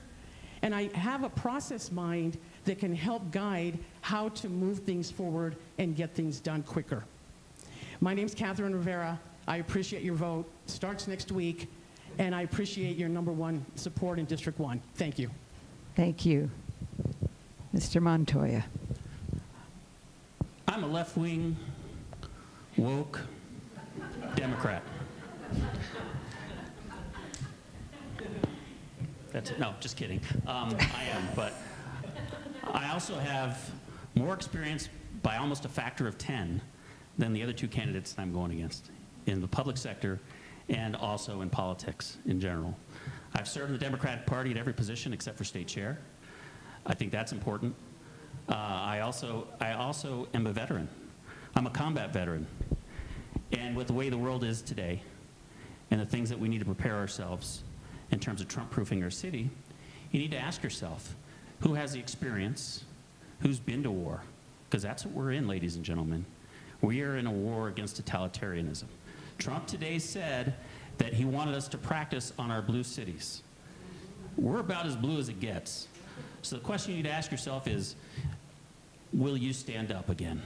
and I have a process mind that can help guide how to move things forward and get things done quicker. My name's Catherine Rivera. I appreciate your vote. Starts next week, and I appreciate your #1 support in District 1. Thank you. Thank you. Mr. Montoya. I'm a left-wing, woke Democrat. That's it. No, just kidding. I am, but I also have more experience by almost a factor of 10 than the other two candidates that I'm going against in the public sector and also in politics in general. I've served in the Democratic Party at every position except for state chair. I think that's important. I also am a veteran. I'm a combat veteran. And with the way the world is today and the things that we need to prepare ourselves in terms of Trump-proofing our city, you need to ask yourself, who has the experience? Who's been to war? Because that's what we're in, ladies and gentlemen. We are in a war against totalitarianism. Trump today said that he wanted us to practice on our blue cities. We're about as blue as it gets. So the question you need to ask yourself is, will you stand up again?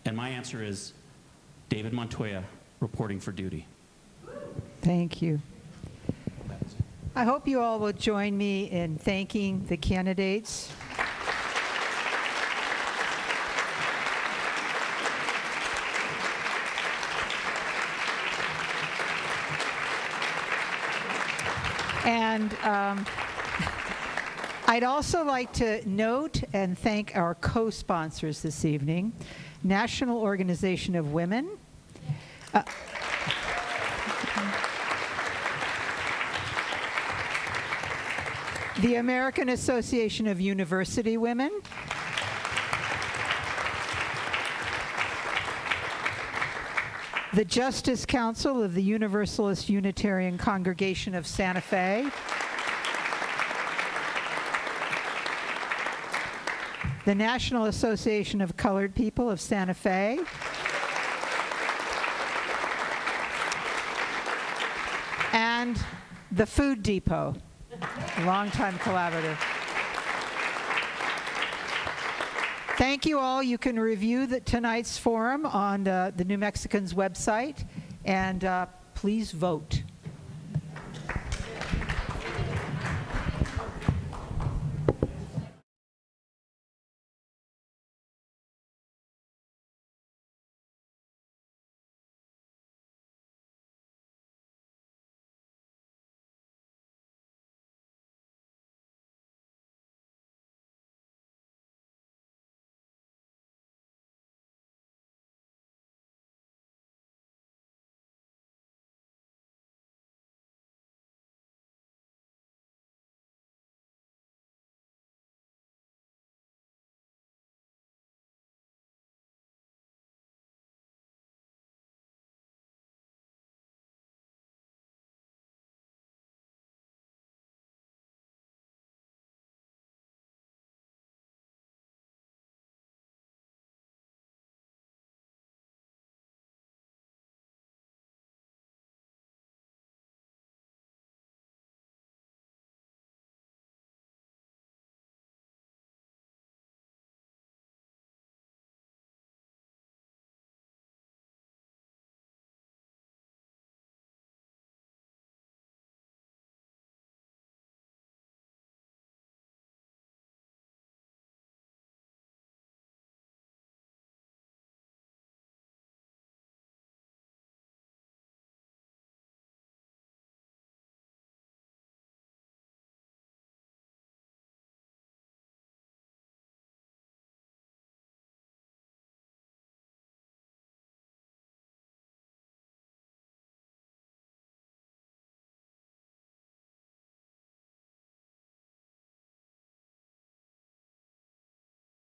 And my answer is, David Montoya, reporting for duty. Thank you. I hope you all will join me in thanking the candidates. And I'd also like to note and thank our co-sponsors this evening, National Organization of Women, the American Association of University Women, the Justice Council of the Universalist Unitarian Congregation of Santa Fe, the National Association of Colored People of Santa Fe, and the Food Depot, longtime collaborator. Thank you all. You can review tonight's forum on the New Mexicans website, and please vote.